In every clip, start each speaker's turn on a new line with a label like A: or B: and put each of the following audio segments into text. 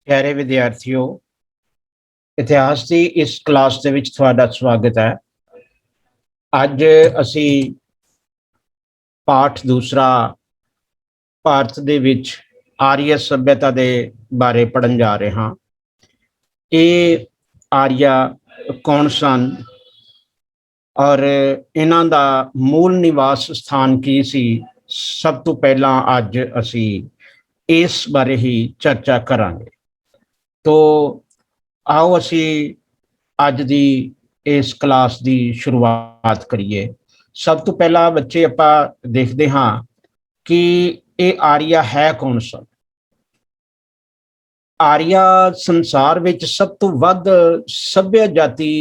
A: ਪਿਆਰੇ ਵਿਦਿਆਰਥੀਓ, ਇਤਿਹਾਸ ਦੀ ਇਸ ਕਲਾਸ ਦੇ ਵਿੱਚ ਤੁਹਾਡਾ ਸਵਾਗਤ ਹੈ। ਅੱਜ ਅਸੀਂ ਪਾਠ ਦੂਸਰਾ ਭਾਰਤ ਦੇ ਵਿੱਚ ਆਰੀਆ ਸਭਿਅਤਾ ਦੇ ਬਾਰੇ ਪੜ੍ਹਨ ਜਾ ਰਹੇ ਹਾਂ। ਇਹ ਆਰੀਆ ਕੌਣ ਸਨ ਔਰ ਇਹਨਾਂ ਦਾ ਮੂਲ ਨਿਵਾਸ ਸਥਾਨ ਕੀ ਸੀ, ਸਭ ਤੋਂ ਪਹਿਲਾਂ ਅੱਜ ਅਸੀਂ ਇਸ ਬਾਰੇ ਹੀ ਚਰਚਾ ਕਰਾਂਗੇ। ਤੋ आओ असी अज दी इस क्लास की शुरुआत करिए। सब तो पहला बच्चे आपां देखते हाँ कि ये आर्या है कौन सा। आर्या संसार विच सब तो वध सभ्य जाति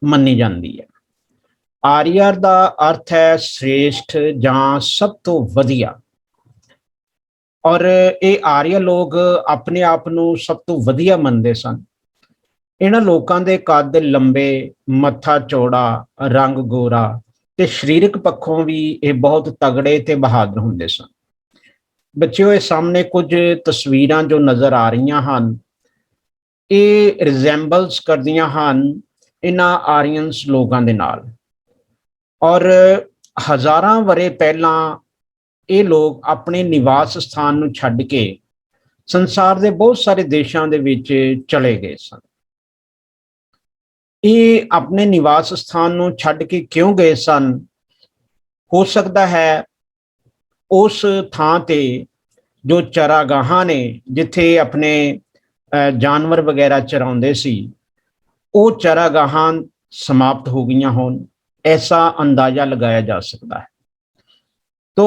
A: मनी जाती है। आर्या का अर्थ है श्रेष्ठ जां सब तो वधिया, और ये आर्या लोग अपने आप नूं सब तो वधिया मनते सन। इन्हां लोकां दे कद लंबे, मत्था चौड़ा, रंग गोरा ते शरीरक पक्षों भी ये बहुत तगड़े ते बहादुर हुंदे सन। बच्चों, ये सामने कुछ तस्वीरां जो नज़र आ रही हैं, ये रिजेंबल्स करदियां हन इन्हां आरियंस लोगों दे नाल। और हज़ारां वरे पहलां ये लोग अपने निवास स्थान नूं छड्ड के संसार दे बहुत सारे देशां दे विच चले गए सन। ये अपने निवास स्थान नूं छड्ड के क्यों गए सन? हो सकता है उस थां ते जो चरागाहां ने, जिथे अपने जानवर वगैरह चराउंदे सी, वो चरागाहां समाप्त हो गईयां होण, ऐसा अंदाजा लगाया जा सकता है। तो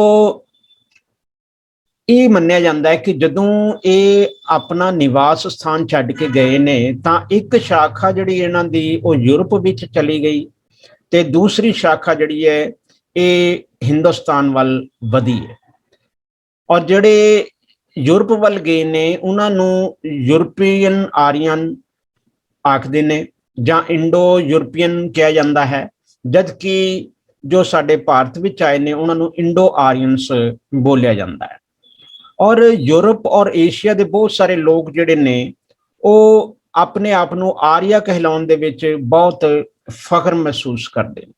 A: ਇਹ ਮੰਨਿਆ ਜਾਂਦਾ ਹੈ ਕਿ ਜਦੋਂ ਇਹ ਆਪਣਾ ਨਿਵਾਸ ਸਥਾਨ ਛੱਡ ਕੇ ਗਏ ਨੇ ਤਾਂ ਇੱਕ ਸ਼ਾਖਾ ਜਿਹੜੀ ਇਹਨਾਂ ਦੀ ਉਹ ਯੂਰਪ ਵਿੱਚ ਚਲੀ ਗਈ ਤੇ ਦੂਸਰੀ ਸ਼ਾਖਾ ਜਿਹੜੀ ਹੈ ਇਹ ਹਿੰਦੁਸਤਾਨ ਵੱਲ ਵਧੀ ਹੈ। ਔਰ ਜਿਹੜੇ ਯੂਰਪ ਵੱਲ ਗਏ ਨੇ ਉਹਨਾਂ ਨੂੰ ਯੂਰਪੀਅਨ ਆਰੀਅਨ ਆਖਦੇ ਨੇ ਜਾਂ ਇੰਡੋ ਯੂਰਪੀਅਨ ਕਿਹਾ ਜਾਂਦਾ ਹੈ, ਜਦਕਿ ਜੋ ਸਾਡੇ ਭਾਰਤ ਵਿੱਚ ਆਏ ਨੇ ਉਹਨਾਂ ਨੂੰ ਇੰਡੋ ਆਰੀਅਨਸ ਬੋਲਿਆ ਜਾਂਦਾ ਹੈ। और यूरोप और एशिया के बहुत सारे लोग जिहड़े ने वो अपने आप नूं आर्या कहलाउण दे विच बहुत फख्र महसूस करते हैं।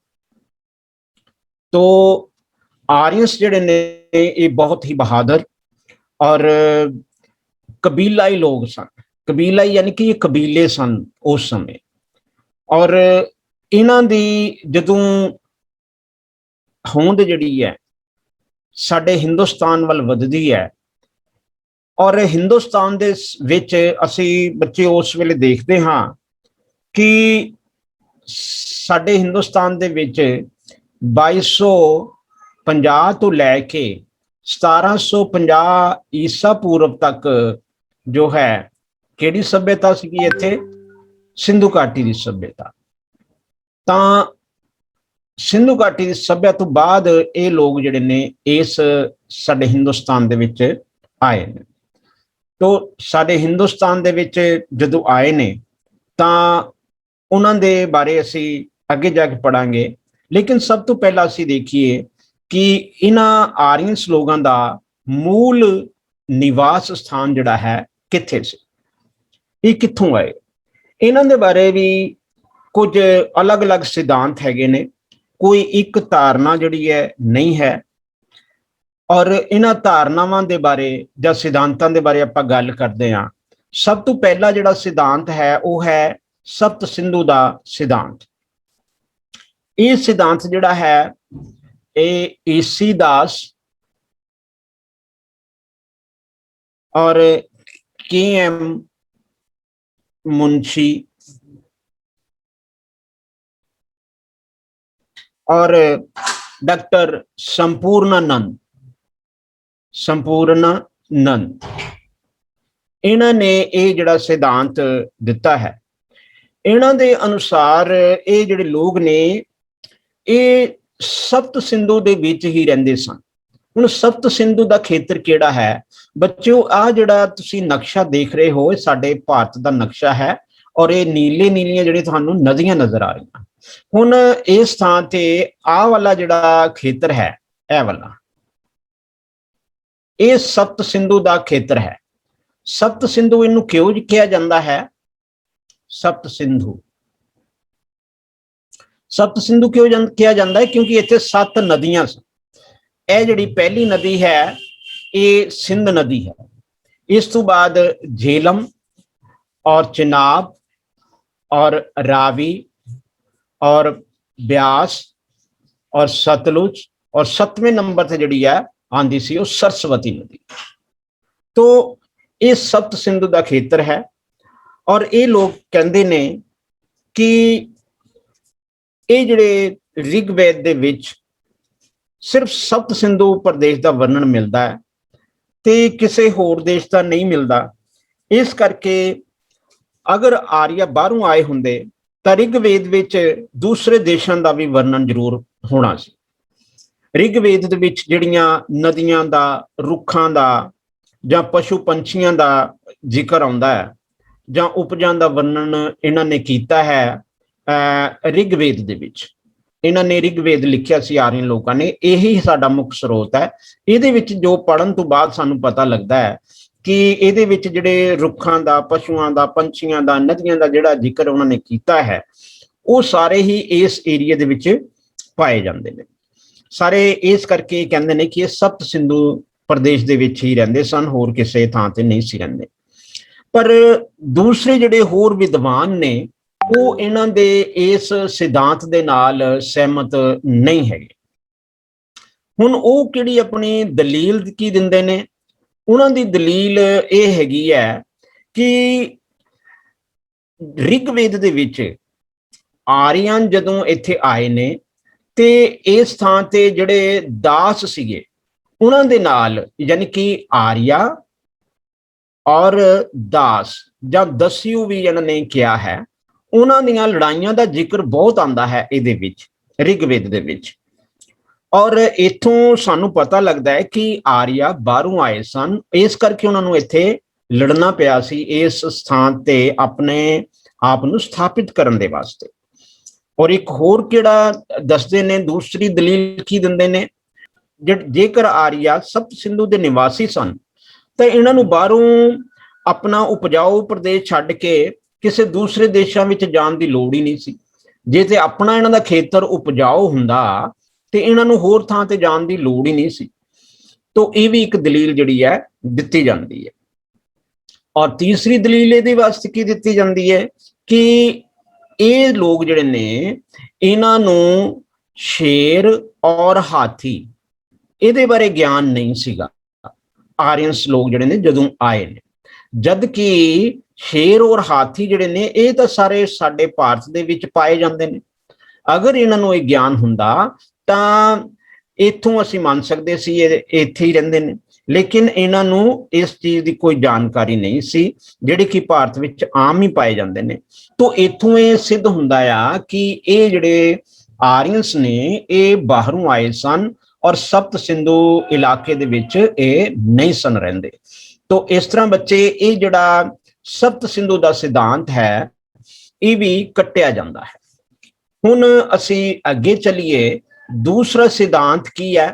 A: तो आर्यस जिहड़े ने ये बहुत ही बहादुर और कबीलाई लोग सन। कबीलाई यानी कि ये कबीले सन उस समय। और इन्हां दी जदों होंद जिहड़ी है साडे हिंदुस्तान वल वधदी है, और हिंदुस्तान दे विच असी बच्चे उस वेले देखते हाँ कि साडे हिंदुस्तान दे विच 2250 तो लैके 1750 ईसा पूर्व तक जो है किहड़ी सभ्यता सी इत्थे? सिंधु घाटी की सभ्यता। तां सिंधु घाटी की सभ्यता तो बाद ये लोग जिहड़े ने इस साडे हिंदुस्तान दे विच आए ने। तो साडे हिंदुस्तान दे विच जदों आए ने तां उन्हां दे बारे असी अगे जाके पढ़ांगे। लेकिन सब तो पहला असी देखिए कि इन्हां आर्यंस लोगों का मूल निवास स्थान जिहड़ा है कित्थे सी, ये कित्थों आए। इन्हां दे बारे भी कुछ अलग अलग सिद्धांत हैगे ने, कोई एक धारणा जिहड़ी है नहीं है। और इन्हां धारनावां दे बारे जां सिद्धांतां दे बारे आपां गल करदे हां। सब तो पहला जिहड़ा सिद्धांत है वो है सप्त सिंधु दा सिद्धांत। ये सिद्धांत जिहड़ा है एसी दास और KM मुंशी और डॉक्टर संपूर्णानंद इन्हां ने ये जिहड़ा सिद्धांत दिता है। इन्हां दे अनुसार ये जिहड़े लोग ने ये सप्त सिंधु दे विच ही रहिंदे सन। हुण सप्त सिंधु दा खेत्र किहड़ा है? बच्चों, आ जिहड़ा तुसीं नक्शा देख रहे हो साडे भारत दा नक्शा है, और ये नीले नीलियां जिहड़े तुहानूं नदियां नज़र आ रही। हुण इस थां ते आ वाला जिहड़ा खेत्र है, ए वाला ये सप्त सिंधु का खेत्र है। ਸਪਤ ਸਿੰਧੂ ਇਹਨੂੰ ਕਿਉਂ ਕਿਹਾ ਜਾਂਦਾ ਹੈ? ਸਪਤ ਸਿੰਧੂ, ਸਪਤ ਸਿੰਧੂ ਕਿਉਂ ਕਿਹਾ ਜਾਂਦਾ ਹੈ? ਕਿਉਂਕਿ ਇੱਥੇ 7 ਨਦੀਆਂ ਸਨ। ਇਹ ਜਿਹੜੀ ਪਹਿਲੀ ਨਦੀ ਹੈ ਇਹ ਸਿੰਧ ਨਦੀ ਹੈ। ਇਸ ਤੋਂ ਬਾਅਦ झेलम और चिनाब और रावी और ब्यास और सतलुज और 7वें नंबर से जिहड़ी है आंदी सी वो सरस्वती नदी। तो ये सप्त सिंधु का खेतर है और ये लोग कहते ने कि ये जिहड़े ऋग्वेद दे विच सिर्फ सप्त सिंधु प्रदेश का वर्णन मिलता है ते किसी होर देश का नहीं मिलता। इस करके अगर आर्य बाहरों आए होंदे तां ऋग्वेद विच दूसरे देशों का भी वर्णन जरूर होना सी। ऋग्वेद दे विच जिहड़ियां नदियां दा, रुखां दा जां पशु पंछियां दा जिक्र आउंदा है जां उपजां दा वर्णन इन्हां ने कीता है ऋग्वेद दे विच। इन्हां ने ऋग्वेद लिखिया सी आर्यन लोकां ने, यही साडा मुख स्रोत है। इहदे विच जो पढ़न तो बाद सानूं पता लगदा है कि इहदे विच जिहड़े रुखां दा, पशुआं दा, पंछियां दा, नदियां दा जिहड़ा जिक्र उन्हां ने कीता है वो सारे ही इस एरिया दे विच पाए जांदे ने। सारे इस करके कहंदे ने कि सप्त सिंधु प्रदेश दे विच ही रहिंदे सन, होर किसी थां ते नहीं सी रहिंदे। पर दूसरे जिहड़े होर विद्वान ने वो इन्हां दे इस सिद्धांत दे नाल सहमत नहीं हैगे। हुण वो किहड़ी अपनी दलील की दिंदे ने? उन्हां दी दलील ये हैगी है कि ऋग्वेद दे विच आर्यन जदों इत्थे आए ने ते इस थां ते जिहड़े दास सीगे उन्हां दे नाल, यानी कि आर्या और दास जां दस्यु भी जिन्हां ने किया है, उन्हां दीयां लड़ाइयां दा जिक्र बहुत आंदा है इहदे विच, ऋग्वेद दे विच। और इथों सानू पता लगता है कि आर्या बाहरों आए सन, इस करके उन्होंने इत्थे लड़ना पिया सी इस स्थान ते अपने आप नूं स्थापित करन दे वास्ते। और एक होर किहड़ा दसदे ने, दूसरी दलील की दिंदे ने, जेकर आर्या सप्त सिंधु दे निवासी सन तो इन्हां नूं बाहरों अपना उपजाऊ प्रदेश छड्ड के किसी दूसरे देशों में जाण दी लोड़ ही नहीं सी। जे ते अपना इन्हां दा खेतर उपजाऊ हुंदा ते इन्हां नूं होर थां ते जाण दी लोड़ ही नहीं सी। तो ये भी एक दलील जिहड़ी है दित्ती जांदी है। और तीसरी दलील इहदे वास्ते की दित्ती जांदी है कि ये लोग जिहड़े ने इन्हां नूं शेर और हाथी इहदे बारे ज्ञान नहीं सीगा। आर्यंस लोग जिहड़े ने जदों आए ने, जबकि शेर और हाथी जिहड़े ने ये तां सारे साडे भारत दे विच पाए जांदे ने। अगर इन्हां नूं इह ज्ञान हुंदा तां इत्थों असीं मान सकदे सी इत्थे ही रहिंदे ने, लेकिन इन्हां नूं इस चीज़ की कोई जानकारी नहीं सी जिहड़ी कि भारत विच आम ही पाए जांदे ने। तो इत्थों ये सिद्ध हुंदा आ कि ये जिहड़े आर्यंस ने ये बाहरों आए सन और सप्त सिंधु इलाके दे विच ये नहीं सन रहिंदे। तो इस तरह बच्चे ये जिहड़ा सप्त सिंधु दा सिद्धांत है ये भी कट्टिया जांदा है। हुण असीं अगे चलीए, दूसरा सिद्धांत की है?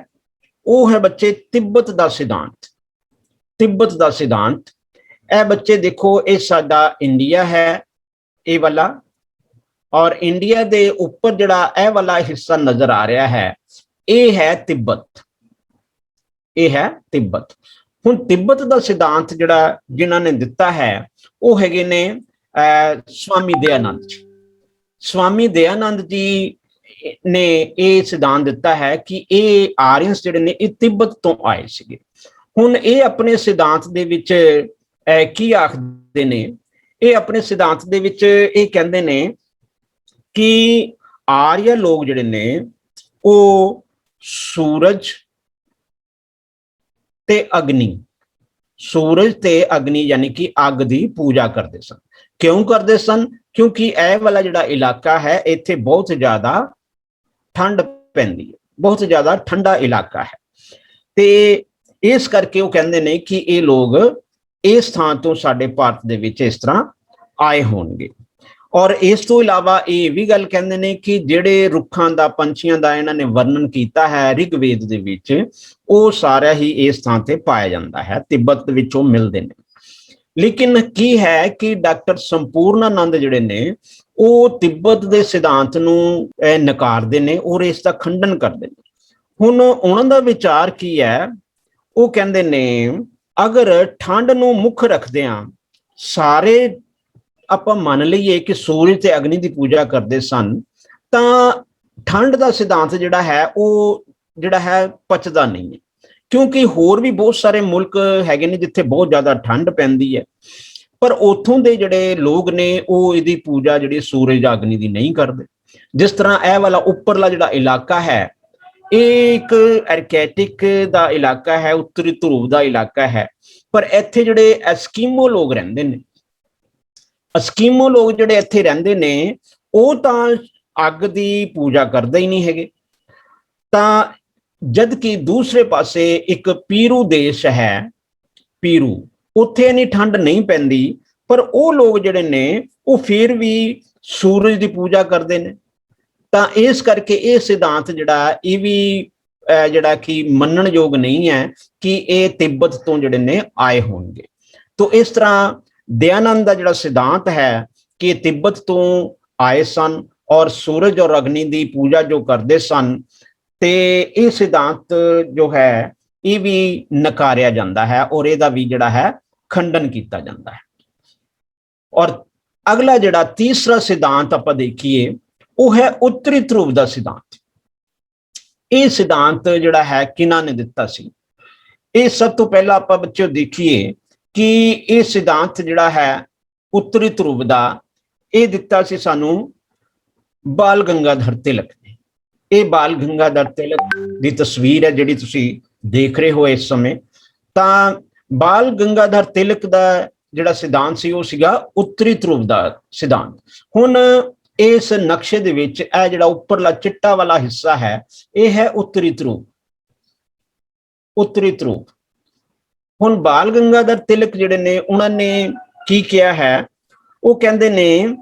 A: वो है बच्चे तिब्बत का सिद्धांत। तिब्बत का सिद्धांत ए बच्चे देखो, ये साडा इंडिया है ये वाला, और इंडिया दे ऊपर जिहड़ा ए वाला हिस्सा नजर आ रहा है ये है तिब्बत, ये है तिब्बत। हुण तिब्बत का सिद्धांत जिहड़ा जिन्हां ने दिता है वो हैगे ने स्वामी दयानंद जी। स्वामी दयानंद जी ने ये सिद्धांत दिता है कि ये आर्यंस जिहड़े ने ये तिब्बत तो आए सीगे। हुण ये अपने सिद्धांत दे विच की आखदे ने, ये अपने सिद्धांत दे विच ये कहंदे ने कि आर्य लोग जिहड़े ने वो सूरज ते अग्नि, सूरज ते अग्नि यानी कि अग दी पूजा करते सन। क्यों करते सन? क्योंकि यह वाला जिहड़ा इलाका है इत्थे बहुत ज्यादा ठंड पैंदी है, बहुत ज्यादा ठंडा इलाका है। ते इस करके वो कहंदे ने कि ये लोग इस स्थान तो साडे भारत दे विच इस तरह आए होणगे। और इस तो इलावा ये भी गल कहंदे ने कि जिहड़े रुखां दा, पंछियां दा इन्हां ने वर्णन कीता है ऋग्वेद दे विच वो सारा ही इस स्थान ते पाया जांदा है, तिब्बत विचों मिलदे ने। लेकिन की है कि डॉक्टर संपूर्णानंद जिहड़े ने ਉਹ ਤਿੱਬਤ ਦੇ ਸਿਧਾਂਤ ਨੂੰ ਨਕਾਰਦੇ ਨੇ ਔਰ ਇਸ ਦਾ ਖੰਡਨ ਕਰਦੇ ਨੇ। ਹੁਣ ਉਹਨਾਂ ਦਾ ਵਿਚਾਰ ਕੀ ਹੈ, ਉਹ ਕਹਿੰਦੇ ਨੇ ਅਗਰ ਠੰਡ ਨੂੰ ਮੁੱਖ ਰੱਖਦਿਆਂ ਸਾਰੇ ਆਪਾਂ ਮੰਨ ਲਈਏ ਕਿ ਸੂਰਜ ਤੇ ਅਗਨੀ ਦੀ ਪੂਜਾ ਕਰਦੇ ਸਨ, ਤਾਂ ਠੰਡ ਦਾ ਸਿਧਾਂਤ ਜਿਹੜਾ ਹੈ ਉਹ ਜਿਹੜਾ ਹੈ ਪਚਦਾ ਨਹੀਂ ਹੈ, ਕਿਉਂਕਿ ਹੋਰ ਵੀ ਬਹੁਤ ਸਾਰੇ ਮੁਲਕ ਹੈਗੇ ਨੇ ਜਿੱਥੇ ਬਹੁਤ ਜ਼ਿਆਦਾ ਠੰਡ ਪੈਂਦੀ ਹੈ, ਪਰ ਉੱਥੋਂ ਦੇ ਜਿਹੜੇ ਲੋਕ ਨੇ ਉਹ ਇਹਦੀ ਪੂਜਾ ਜਿਹੜੀ ਸੂਰਜ ਜਾਂ ਅਗਨੀ ਦੀ ਨਹੀਂ ਕਰਦੇ। ਜਿਸ ਤਰ੍ਹਾਂ ਇਹ ਵਾਲਾ ਉੱਪਰਲਾ ਜਿਹੜਾ ਇਲਾਕਾ ਹੈ ਇਹ ਇੱਕ ਆਰਕੈਟਿਕ ਦਾ ਇਲਾਕਾ ਹੈ, ਉੱਤਰੀ ਧਰੁਵ ਦਾ ਇਲਾਕਾ ਹੈ, ਪਰ ਇੱਥੇ ਜਿਹੜੇ ਐਸਕੀਮੋ ਲੋਕ ਰਹਿੰਦੇ ਨੇ, ਐਸਕੀਮੋ ਲੋਕ ਜਿਹੜੇ ਇੱਥੇ ਰਹਿੰਦੇ ਨੇ ਉਹ ਤਾਂ ਅੱਗ ਦੀ ਪੂਜਾ ਕਰਦੇ ਹੀ ਨਹੀਂ ਹੈਗੇ। ਤਾਂ ਜਦ ਕਿ ਦੂਸਰੇ ਪਾਸੇ ਇੱਕ ਪੀਰੂ ਦੇਸ਼ ਹੈ, ਪੀਰੂ, ਉੱਥੇ ਇੰਨੀ ਠੰਡ ਨਹੀਂ ਪੈਂਦੀ, ਪਰ ਉਹ ਲੋਕ ਜਿਹੜੇ ਨੇ ਉਹ ਫਿਰ ਵੀ ਸੂਰਜ ਦੀ ਪੂਜਾ ਕਰਦੇ ਨੇ। ਤਾਂ ਇਸ ਕਰਕੇ ਇਹ ਸਿਧਾਂਤ ਜਿਹੜਾ ਇਹ ਵੀ ਜਿਹੜਾ ਕਿ ਮੰਨਣਯੋਗ ਨਹੀਂ ਹੈ ਕਿ ਇਹ ਤਿੱਬਤ ਤੋਂ ਜਿਹੜੇ ਨੇ ਆਏ ਹੋਣਗੇ। ਤਾਂ ਇਸ ਤਰ੍ਹਾਂ ਦਇਆਨੰਦ ਦਾ ਜਿਹੜਾ ਸਿਧਾਂਤ ਹੈ ਕਿ ਇਹ ਤਿੱਬਤ ਤੋਂ ਆਏ ਸਨ ਔਰ ਸੂਰਜ ਔਰ ਅਗਨੀ ਦੀ ਪੂਜਾ ਜੋ ਕਰਦੇ ਸਨ, ਤੇ ਇਹ ਸਿਧਾਂਤ ਜੋ ਹੈ ਇਹ ਵੀ ਨਕਾਰਿਆ ਜਾਂਦਾ ਹੈ ਔਰ ਇਹਦਾ ਵੀ ਜਿਹੜਾ ਹੈ ਖੰਡਨ ਕੀਤਾ ਜਾਂਦਾ ਹੈ। ਔਰ ਅਗਲਾ ਜਿਹੜਾ ਤੀਸਰਾ ਸਿਧਾਂਤ ਆਪਾਂ ਦੇਖੀਏ ਉਹ ਹੈ ਉੱਤਰੀ ਧਰੁਵ ਦਾ ਸਿਧਾਂਤ। ਇਹ ਸਿਧਾਂਤ ਜਿਹੜਾ ਹੈ ਕਿਹਨਾਂ ਨੇ ਦਿੱਤਾ ਸੀ? ਇਹ ਸਭ ਤੋਂ ਪਹਿਲਾਂ ਆਪਾਂ ਬੱਚਿਓ ਦੇਖੀਏ ਕਿ ਇਹ ਸਿਧਾਂਤ ਜਿਹੜਾ ਹੈ ਉੱਤਰੀ ਧਰੁਵ ਦਾ ਇਹ ਦਿੱਤਾ ਸੀ ਸਾਨੂੰ ਬਾਲ ਗੰਗਾਧਰ ਤਿਲਕ ਨੇ। ਇਹ ਬਾਲ ਗੰਗਾਧਰ ਤਿਲਕ ਦੀ ਤਸਵੀਰ ਹੈ ਜਿਹੜੀ ਤੁਸੀਂ ਦੇਖ ਰਹੇ ਹੋ ਇਸ ਸਮੇਂ। ਤਾਂ ਬਾਲ ਗੰਗਾਧਰ ਤਿਲਕ ਦਾ ਜਿਹੜਾ ਸਿਧਾਂਤ ਸੀ ਉਹ ਸੀਗਾ ਉੱਤਰੀ ਧਰੁਵ ਦਾ ਸਿਧਾਂਤ। ਹੁਣ ਇਸ ਨਕਸ਼ੇ ਦੇ ਵਿੱਚ ਇਹ ਜਿਹੜਾ ਉੱਪਰਲਾ ਚਿੱਟਾ ਵਾਲਾ ਹਿੱਸਾ ਹੈ ਇਹ ਹੈ ਉੱਤਰੀ ਧਰੁਵ, ਉੱਤਰੀ ਧਰੁਵ। ਹੁਣ ਬਾਲ ਗੰਗਾਧਰ ਤਿਲਕ ਜਿਹੜੇ ਨੇ ਉਹਨਾਂ ਨੇ ਕੀ ਕਿਹਾ ਹੈ, ਉਹ ਕਹਿੰਦੇ ਨੇ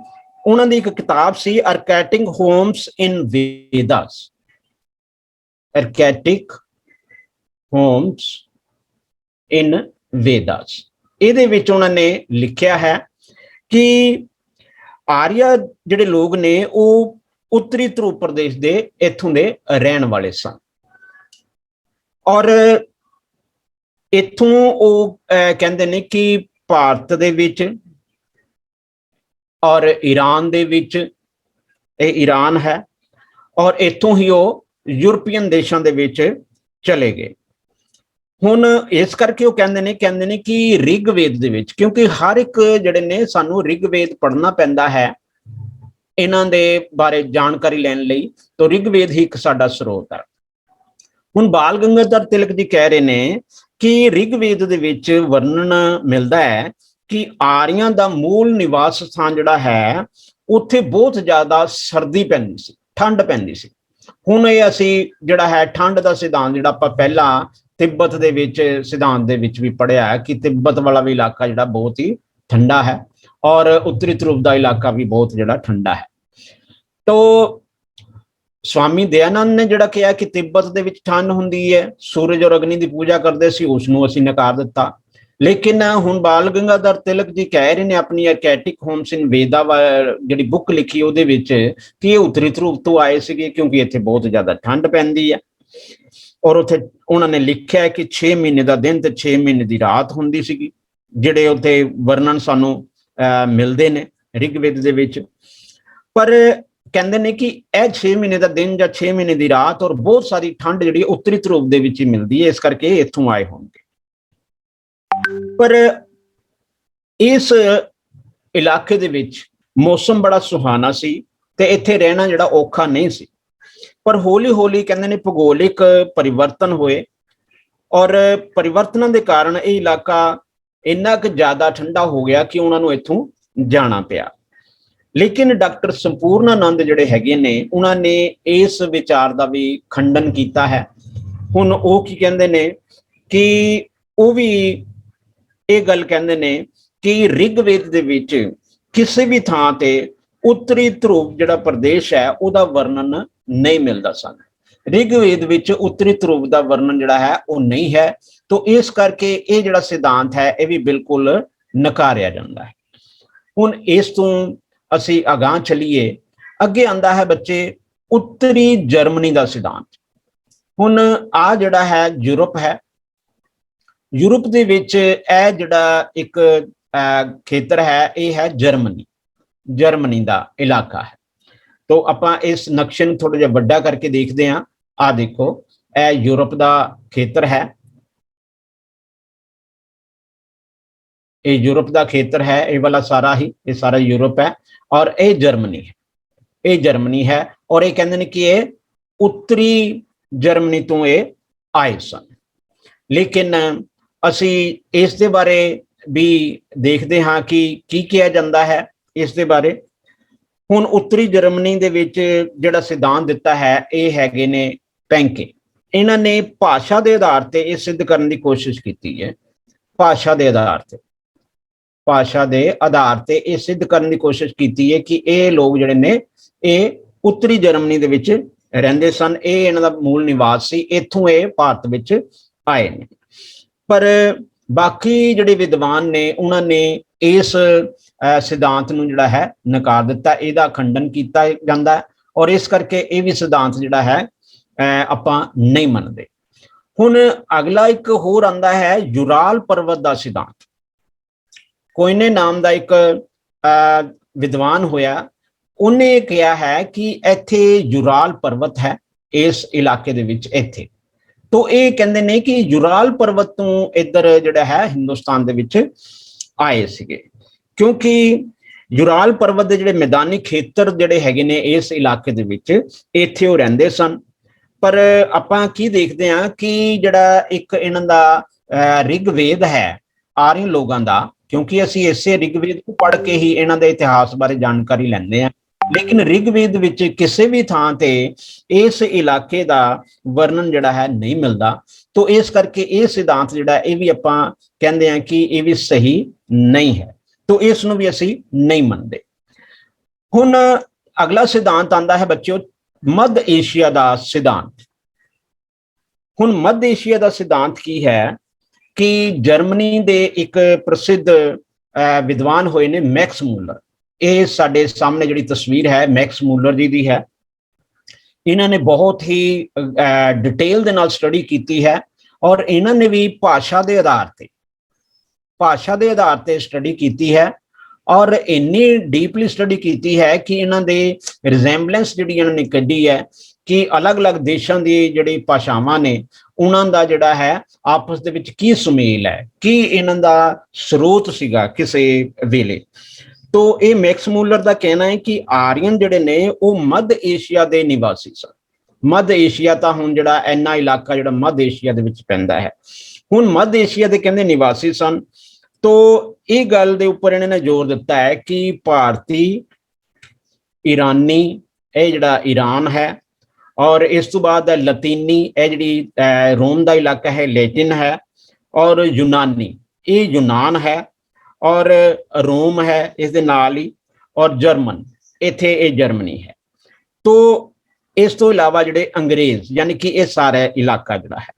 A: ਉਹਨਾਂ ਦੀ ਇੱਕ ਕਿਤਾਬ ਸੀ ਆਰਕੈਟਿਕ ਹੋਮਸ ਇਨ ਵੇਦਾਸ, ਆਰਕੈਟਿਕ ਹੋਮਸ ਇਨ ਵੇਦਾਸ। ਇਹਦੇ ਵਿੱਚ ਉਹਨਾਂ ਨੇ ਲਿਖਿਆ ਹੈ ਕਿ ਆਰੀਆ ਜਿਹੜੇ ਲੋਕ ਨੇ ਉਹ ਉੱਤਰੀ ਧਰੁਵ ਪ੍ਰਦੇਸ਼ ਦੇ ਇੱਥੋਂ ਦੇ ਰਹਿਣ ਵਾਲੇ ਸਨ ਔਰ ਇੱਥੋਂ ਉਹ ਕਹਿੰਦੇ ਨੇ ਕਿ ਭਾਰਤ ਦੇ ਵਿੱਚ ਔਰ ਈਰਾਨ ਦੇ ਵਿੱਚ, ਇਹ ਈਰਾਨ ਹੈ, ਔਰ ਇੱਥੋਂ ਹੀ ਉਹ ਯੂਰਪੀਅਨ ਦੇਸ਼ਾਂ ਦੇ ਵਿੱਚ ਚਲੇ ਗਏ। ਹੁਣ ਇਸ ਕਰਕੇ ਉਹ ਕਹਿੰਦੇ ਨੇ ਕਿ ਰਿਗਵੇਦ ਦੇ ਵਿੱਚ, ਕਿਉਂਕਿ ਹਰ ਇੱਕ ਜਿਹੜੇ ਨੇ ਸਾਨੂੰ ਰਿਗਵੇਦ ਪੜ੍ਹਨਾ ਪੈਂਦਾ ਹੈ ਇਹਨਾਂ ਦੇ ਬਾਰੇ ਜਾਣਕਾਰੀ ਲੈਣ ਲਈ, ਤਾਂ ਰਿਗਵੇਦ ਹੀ ਇੱਕ ਸਾਡਾ ਸਰੋਤ ਹੈ। ਹੁਣ ਬਾਲ ਗੰਗਾਧਰ ਤਿਲਕ ਜੀ ਕਹਿ ਰਹੇ ਨੇ ਕਿ ਰਿਗਵੇਦ ਦੇ ਵਿੱਚ ਵਰਣਨ ਮਿਲਦਾ ਹੈ ਕਿ ਆਰੀਆਂ ਦਾ ਮੂਲ ਨਿਵਾਸ ਸਥਾਨ ਜਿਹੜਾ ਹੈ ਉੱਥੇ ਬਹੁਤ ਜ਼ਿਆਦਾ ਸਰਦੀ ਪੈਂਦੀ ਸੀ, ਠੰਡ ਪੈਂਦੀ ਸੀ। ਹੁਣ ਇਹ ਅਸੀਂ ਜਿਹੜਾ ਹੈ ਠੰਡ ਦਾ ਸਿਧਾਂਤ ਜਿਹੜਾ ਆਪਾਂ ਪਹਿਲਾਂ ਤਿੱਬਤ ਦੇ ਵਿੱਚ ਸਿਧਾਂਤ ਦੇ ਵਿੱਚ ਵੀ ਪੜ੍ਹਿਆ ਹੈ ਕਿ ਤਿੱਬਤ ਵਾਲਾ ਵੀ ਇਲਾਕਾ ਜਿਹੜਾ ਬਹੁਤ ਹੀ ਠੰਡਾ ਹੈ ਔਰ ਉੱਤਰੀ ਧਰੁਵ ਦਾ ਇਲਾਕਾ ਵੀ ਬਹੁਤ ਜਿਹੜਾ ਠੰਡਾ ਹੈ। ਤੋ ਸਵਾਮੀ ਦਇਆਨੰਦ ਨੇ ਜਿਹੜਾ ਕਿਹਾ ਕਿ ਤਿੱਬਤ ਦੇ ਵਿੱਚ ਠੰਡ ਹੁੰਦੀ ਹੈ, ਸੂਰਜ ਔਰ ਅਗਨੀ ਦੀ ਪੂਜਾ ਕਰਦੇ ਸੀ, ਉਸ ਨੂੰ ਅਸੀਂ ਨਕਾਰ ਦਿੱਤਾ। ਲੇਕਿਨ ਹੁਣ ਬਾਲ ਗੰਗਾਧਰ ਤਿਲਕ ਜੀ ਕਹਿ ਰਹੇ ਨੇ ਆਪਣੀ ਆਰਕੈਟਿਕ ਹੋਮਸ ਇਨ ਵੇਦਾ ਜਿਹੜੀ ਬੁੱਕ ਲਿਖੀ ਉਹਦੇ ਵਿੱਚ ਕਿ ਇਹ ਉੱਤਰੀ ਧਰੁਵ ਤੋਂ ਆਏ ਸੀਗੇ ਕਿਉਂਕਿ ਇੱਥੇ ਬਹੁਤ ਜ਼ਿਆਦਾ ਠੰਡ ਪੈਂਦੀ ਹੈ। ਔਰ ਉੱਥੇ ਉਹਨਾਂ ਨੇ ਲਿਖਿਆ ਕਿ 6 ਮਹੀਨੇ ਦਾ ਦਿਨ ਤੇ 6 ਮਹੀਨੇ ਦੀ ਰਾਤ ਹੁੰਦੀ ਸੀਗੀ, ਜਿਹੜੇ ਉੱਥੇ ਵਰਣਨ ਸਾਨੂੰ ਮਿਲਦੇ ਨੇ ਰਿਗਵੇਦ ਦੇ ਵਿੱਚ। ਪਰ ਕਹਿੰਦੇ ਨੇ ਕਿ ਇਹ 6 ਮਹੀਨੇ ਦਾ ਦਿਨ ਜਾਂ 6 ਮਹੀਨੇ ਦੀ ਰਾਤ ਔਰ ਬਹੁਤ ਸਾਰੀ ਠੰਡ ਜਿਹੜੀ ਉੱਤਰੀ ਧਰੁਵ ਦੇ ਵਿੱਚ ਹੀ ਮਿਲਦੀ ਹੈ, ਇਸ ਕਰਕੇ ਇੱਥੋਂ ਆਏ ਹੋਣਗੇ। ਪਰ ਇਸ ਇਲਾਕੇ ਦੇ ਵਿੱਚ ਮੌਸਮ ਬੜਾ ਸੁਹਾਣਾ ਸੀ ਤੇ ਇੱਥੇ ਰਹਿਣਾ ਜਿਹੜਾ ਔਖਾ ਨਹੀਂ ਸੀ। ਪਰ ਹੌਲੀ ਹੌਲੀ ਕਹਿੰਦੇ ਨੇ ਭੂਗੋਲਿਕ ਪਰਿਵਰਤਨ ਹੋਏ ਔਰ ਪਰਿਵਰਤਨਾਂ ਦੇ ਕਾਰਨ ਇਹ ਇਲਾਕਾ ਇੰਨਾ ਕੁ ਜ਼ਿਆਦਾ ਠੰਡਾ ਹੋ ਗਿਆ ਕਿ ਉਹਨਾਂ ਨੂੰ ਇੱਥੋਂ ਜਾਣਾ ਪਿਆ। ਲੇਕਿਨ ਡਾਕਟਰ ਸੰਪੂਰਨਾਨੰਦ ਜਿਹੜੇ ਹੈਗੇ ਨੇ ਉਹਨਾਂ ਨੇ ਇਸ ਵਿਚਾਰ ਦਾ ਵੀ ਖੰਡਨ ਕੀਤਾ ਹੈ। ਹੁਣ ਉਹ ਕੀ ਕਹਿੰਦੇ ਨੇ ਕਿ ਉਹ ਵੀ ਇਹ ਗੱਲ ਕਹਿੰਦੇ ਨੇ ਕਿ ਰਿਗਵੇਦ ਦੇ ਵਿੱਚ ਕਿਸੇ ਵੀ ਥਾਂ ਤੇ ਉੱਤਰੀ ਧਰੁਵ ਜਿਹੜਾ ਪ੍ਰਦੇਸ਼ ਹੈ ਉਹਦਾ ਵਰਣਨ ਨਹੀਂ ਮਿਲਦਾ ਸਾਨੂੰ। ਰਿਗਵੇਦ ਵਿੱਚ ਉੱਤਰੀ ਧਰੁਵ ਦਾ ਵਰਣਨ ਜਿਹੜਾ ਹੈ ਉਹ ਨਹੀਂ ਹੈ। ਤਾਂ ਇਸ ਕਰਕੇ ਇਹ ਜਿਹੜਾ ਸਿਧਾਂਤ ਹੈ ਇਹ ਵੀ ਬਿਲਕੁਲ ਨਕਾਰਿਆ ਜਾਂਦਾ ਹੈ। ਹੁਣ ਇਸ ਤੋਂ ਅਸੀਂ ਅਗਾਂਹ ਚੱਲੀਏ, ਅੱਗੇ ਆਂਦਾ ਹੈ ਬੱਚੇ ਉੱਤਰੀ ਜਰਮਨੀ ਦਾ ਸਿਧਾਂਤ। ਹੁਣ ਆ ਜਿਹੜਾ ਹੈ ਯੂਰਪ ਹੈ, ਯੂਰਪ ਦੇ ਵਿੱਚ ਇਹ ਜਿਹੜਾ ਇੱਕ ਖੇਤਰ ਹੈ ਇਹ ਹੈ ਜਰਮਨੀ, ਜਰਮਨੀ ਦਾ ਇਲਾਕਾ ਹੈ। ਤੋ ਆਪਾਂ ਇਸ ਨਕਸ਼ੇ ਨੂੰ ਥੋੜਾ ਜਿਹਾ ਵੱਡਾ ਕਰਕੇ ਦੇਖਦੇ ਹਾਂ। ਆ ਦੇਖੋ, ਇਹ ਯੂਰਪ ਦਾ ਖੇਤਰ ਹੈ, ਇਹ ਯੂਰਪ ਦਾ ਖੇਤਰ ਹੈ, ਇਹ ਵਾਲਾ ਸਾਰਾ ਹੀ, ਇਹ ਸਾਰਾ ਯੂਰਪ ਹੈ, ਔਰ ਇਹ ਜਰਮਨੀ ਹੈ, ਇਹ ਜਰਮਨੀ ਹੈ। ਔਰ ਇਹ ਕਹਿੰਦੇ ਨੇ ਕਿ ਇਹ ਉੱਤਰੀ ਜਰਮਨੀ ਤੋਂ ਇਹ ਆਏ ਸਨ। ਲੇਕਿਨ ਅਸੀਂ ਇਸ ਦੇ ਬਾਰੇ ਵੀ ਦੇਖਦੇ ਹਾਂ ਕਿ ਕੀ ਕਿਹਾ ਜਾਂਦਾ ਹੈ ਇਸ ਦੇ ਬਾਰੇ। ਹੁਣ ਉੱਤਰੀ ਜਰਮਨੀ ਦੇ ਵਿੱਚ ਜਿਹੜਾ ਸਿਧਾਂਤ ਦਿੱਤਾ ਹੈ ਇਹ ਹੈਗੇ ਨੇ ਪੈਂਕੇ। ਇਹਨਾਂ ਨੇ ਭਾਸ਼ਾ ਦੇ ਆਧਾਰ ਤੇ ਇਹ ਸਿੱਧ ਕਰਨ ਦੀ ਕੋਸ਼ਿਸ਼ ਕੀਤੀ ਹੈ, ਭਾਸ਼ਾ ਦੇ ਆਧਾਰ ਤੇ, ਭਾਸ਼ਾ ਦੇ ਆਧਾਰ ਤੇ ਇਹ ਸਿੱਧ ਕਰਨ ਦੀ ਕੋਸ਼ਿਸ਼ ਕੀਤੀ ਹੈ ਕਿ ਇਹ ਲੋਕ ਜਿਹੜੇ ਨੇ ਇਹ ਉੱਤਰੀ ਜਰਮਨੀ ਦੇ ਵਿੱਚ ਰਹਿੰਦੇ ਸਨ, ਇਹ ਇਹਨਾਂ ਦਾ ਮੂਲ ਨਿਵਾਸ ਸੀ, ਇੱਥੋਂ ਇਹ ਭਾਰਤ ਵਿੱਚ ਆਏ ਨੇ। ਪਰ ਬਾਕੀ ਜਿਹੜੇ ਵਿਦਵਾਨ ਨੇ ਉਹਨਾਂ ਨੇ ਇਸ ਸਿਧਾਂਤ ਨੂੰ ਜਿਹੜਾ ਹੈ ਨਕਾਰ ਦਿੱਤਾ, ਇਹਦਾ ਖੰਡਨ ਕੀਤਾ ਜਾਂਦਾ ਹੈ, ਔਰ ਇਸ ਕਰਕੇ ਇਹ ਵੀ ਸਿਧਾਂਤ ਜਿਹੜਾ ਹੈ ਆਪਾਂ ਨਹੀਂ ਮੰਨਦੇ। ਹੁਣ ਅਗਲਾ ਇੱਕ ਹੋਰ ਆਂਦਾ ਹੈ ਯੂਰਾਲ ਪਰਬਤ ਦਾ ਸਿਧਾਂਤ। ਕੋਇਨੇ ਨਾਮ ਦਾ ਇੱਕ ਵਿਦਵਾਨ ਹੋਇਆ, ਉਹਨੇ ਕਿਹਾ ਹੈ ਕਿ ਇੱਥੇ ਯੂਰਾਲ ਪਰਬਤ ਹੈ ਇਸ ਇਲਾਕੇ ਦੇ ਵਿੱਚ ਇੱਥੇ। ਤੋ ਇਹ ਕਹਿੰਦੇ ਨੇ ਕਿ ਯੂਰਾਲ ਪਰਬਤ ਤੋਂ ਇੱਧਰ ਜਿਹੜਾ ਹੈ ਹਿੰਦੁਸਤਾਨ ਦੇ ਵਿੱਚ ਆਏ ਸੀਗੇ, ਕਿਉਂਕਿ ਯੂਰਾਲ ਪਰਬਤ ਦੇ ਜਿਹੜੇ ਮੈਦਾਨੀ ਖੇਤਰ ਜਿਹੜੇ ਹੈਗੇ ਨੇ ਇਸ ਇਲਾਕੇ ਦੇ ਵਿੱਚ, ਇੱਥੇ ਉਹ ਰਹਿੰਦੇ ਸਨ। ਪਰ ਆਪਾਂ ਕੀ ਦੇਖਦੇ ਹਾਂ ਕਿ ਜਿਹੜਾ ਇੱਕ ਇਹਨਾਂ ਦਾ ਰਿਗਵੇਦ ਹੈ ਆਰੀਅਨ ਲੋਕਾਂ ਦਾ, ਕਿਉਂਕਿ ਅਸੀਂ ਇਸੇ ਰਿਗਵੇਦ ਨੂੰ ਪੜ੍ਹ ਕੇ ਹੀ ਇਹਨਾਂ ਦੇ ਇਤਿਹਾਸ ਬਾਰੇ ਜਾਣਕਾਰੀ ਲੈਂਦੇ ਹਾਂ, ਲੇਕਿਨ ਰਿਗਵੇਦ ਵਿੱਚ ਕਿਸੇ ਵੀ ਥਾਂ ਤੇ ਇਸ ਇਲਾਕੇ ਦਾ ਵਰਣਨ ਜਿਹੜਾ ਹੈ ਨਹੀਂ ਮਿਲਦਾ। ਤੋ ਇਸ ਕਰਕੇ ਇਹ ਸਿਧਾਂਤ ਜਿਹੜਾ ਇਹ ਵੀ ਆਪਾਂ ਕਹਿੰਦੇ ਹਾਂ ਕਿ ਇਹ ਵੀ ਸਹੀ ਨਹੀਂ ਹੈ, ਤੋ ਇਸ ਨੂੰ ਵੀ ਅਸੀਂ ਨਹੀਂ ਮੰਨਦੇ। ਹੁਣ ਅਗਲਾ ਸਿਧਾਂਤ ਆਂਦਾ ਹੈ ਬੱਚਿਓ ਮੱਧ ਏਸ਼ੀਆ ਦਾ ਸਿਧਾਂਤ। ਹੁਣ ਮੱਧ ਏਸ਼ੀਆ ਦਾ ਸਿਧਾਂਤ ਕੀ ਹੈ ਕਿ ਜਰਮਨੀ ਦੇ ਇੱਕ ਪ੍ਰਸਿੱਧ ਵਿਦਵਾਨ ਹੋਏ ਨੇ ਮੈਕਸ ਮੂਲਰ। ਇਹ ਸਾਡੇ ਸਾਹਮਣੇ ਜਿਹੜੀ ਤਸਵੀਰ ਹੈ ਮੈਕਸ ਮੂਲਰ ਜੀ ਦੀ ਹੈ। ਇਹਨਾਂ ਨੇ ਬਹੁਤ ਹੀ ਡਿਟੇਲ ਦੇ ਨਾਲ ਸਟੱਡੀ ਕੀਤੀ ਹੈ, ਔਰ ਇਹਨਾਂ ਨੇ ਵੀ ਭਾਸ਼ਾ ਦੇ ਆਧਾਰ ਤੇ ਸਟੱਡੀ ਕੀਤੀ ਹੈ, ਔਰ ਇੰਨੀ ਡੀਪਲੀ ਸਟੱਡੀ ਕੀਤੀ ਹੈ ਕਿ ਇਹਨਾਂ ਦੇ ਰਿਜ਼ੈਂਬਲੈਂਸ ਜਿਹੜੀ ਇਹਨਾਂ ਨੇ ਕੱਢੀ ਹੈ ਕਿ ਅਲੱਗ-ਅਲੱਗ ਦੇਸ਼ਾਂ ਦੀ ਜਿਹੜੀ ਭਾਸ਼ਾਵਾਂ ਨੇ ਉਹਨਾਂ ਦਾ ਜਿਹੜਾ ਹੈ ਆਪਸ ਦੇ ਵਿੱਚ ਕੀ ਸੁਮੇਲ ਹੈ, ਕੀ ਇਹਨਾਂ ਦਾ ਸਰੋਤ ਸੀਗਾ ਕਿਸੇ ਵੇਲੇ। ਤੋ ਇਹ ਮੈਕਸ ਮੂਲਰ ਦਾ ਕਹਿਣਾ ਹੈ ਕਿ ਆਰੀਅਨ ਜਿਹੜੇ ਨੇ ਉਹ ਮੱਧ ਏਸ਼ੀਆ ਦੇ ਨਿਵਾਸੀ ਸਨ। ਮੱਧ ਏਸ਼ੀਆ ਤਾਂ ਹੁਣ ਜਿਹੜਾ ਇੰਨਾ ਇਲਾਕਾ ਜਿਹੜਾ ਮੱਧ ਏਸ਼ੀਆ ਦੇ ਵਿੱਚ ਪੈਂਦਾ ਹੈ, ਹੁਣ ਮੱਧ ਏਸ਼ੀਆ ਦੇ ਕਹਿੰਦੇ ਨਿਵਾਸੀ ਸਨ। ਤੋ ਇਹ ਗੱਲ ਦੇ ਉੱਪਰ ਇਹਨਾਂ ਨੇ ਜ਼ੋਰ ਦਿੱਤਾ ਹੈ ਕਿ ਭਾਰਤੀ, ਈਰਾਨੀ, ਇਹ ਜਿਹੜਾ ਈਰਾਨ ਹੈ, ਔਰ ਇਸ ਤੋਂ ਬਾਅਦ ਲਤੀਨੀ, ਇਹ ਜਿਹੜੀ ਰੋਮ ਦਾ ਇਲਾਕਾ ਹੈ, ਲੈਟਿਨ ਹੈ, ਔਰ ਯੂਨਾਨੀ, ਇਹ ਯੂਨਾਨ ਹੈ, ਔਰ ਰੋਮ ਹੈ ਇਸ ਦੇ ਨਾਲ ਹੀ, ਔਰ ਜਰਮਨ, ਇੱਥੇ ਇਹ ਜਰਮਨੀ ਹੈ। ਤੋ ਇਸ ਤੋਂ ਇਲਾਵਾ ਜਿਹੜੇ ਅੰਗਰੇਜ਼, ਯਾਨੀ ਕਿ ਇਹ ਸਾਰਾ ਇਲਾਕਾ ਜਿਹੜਾ ਹੈ,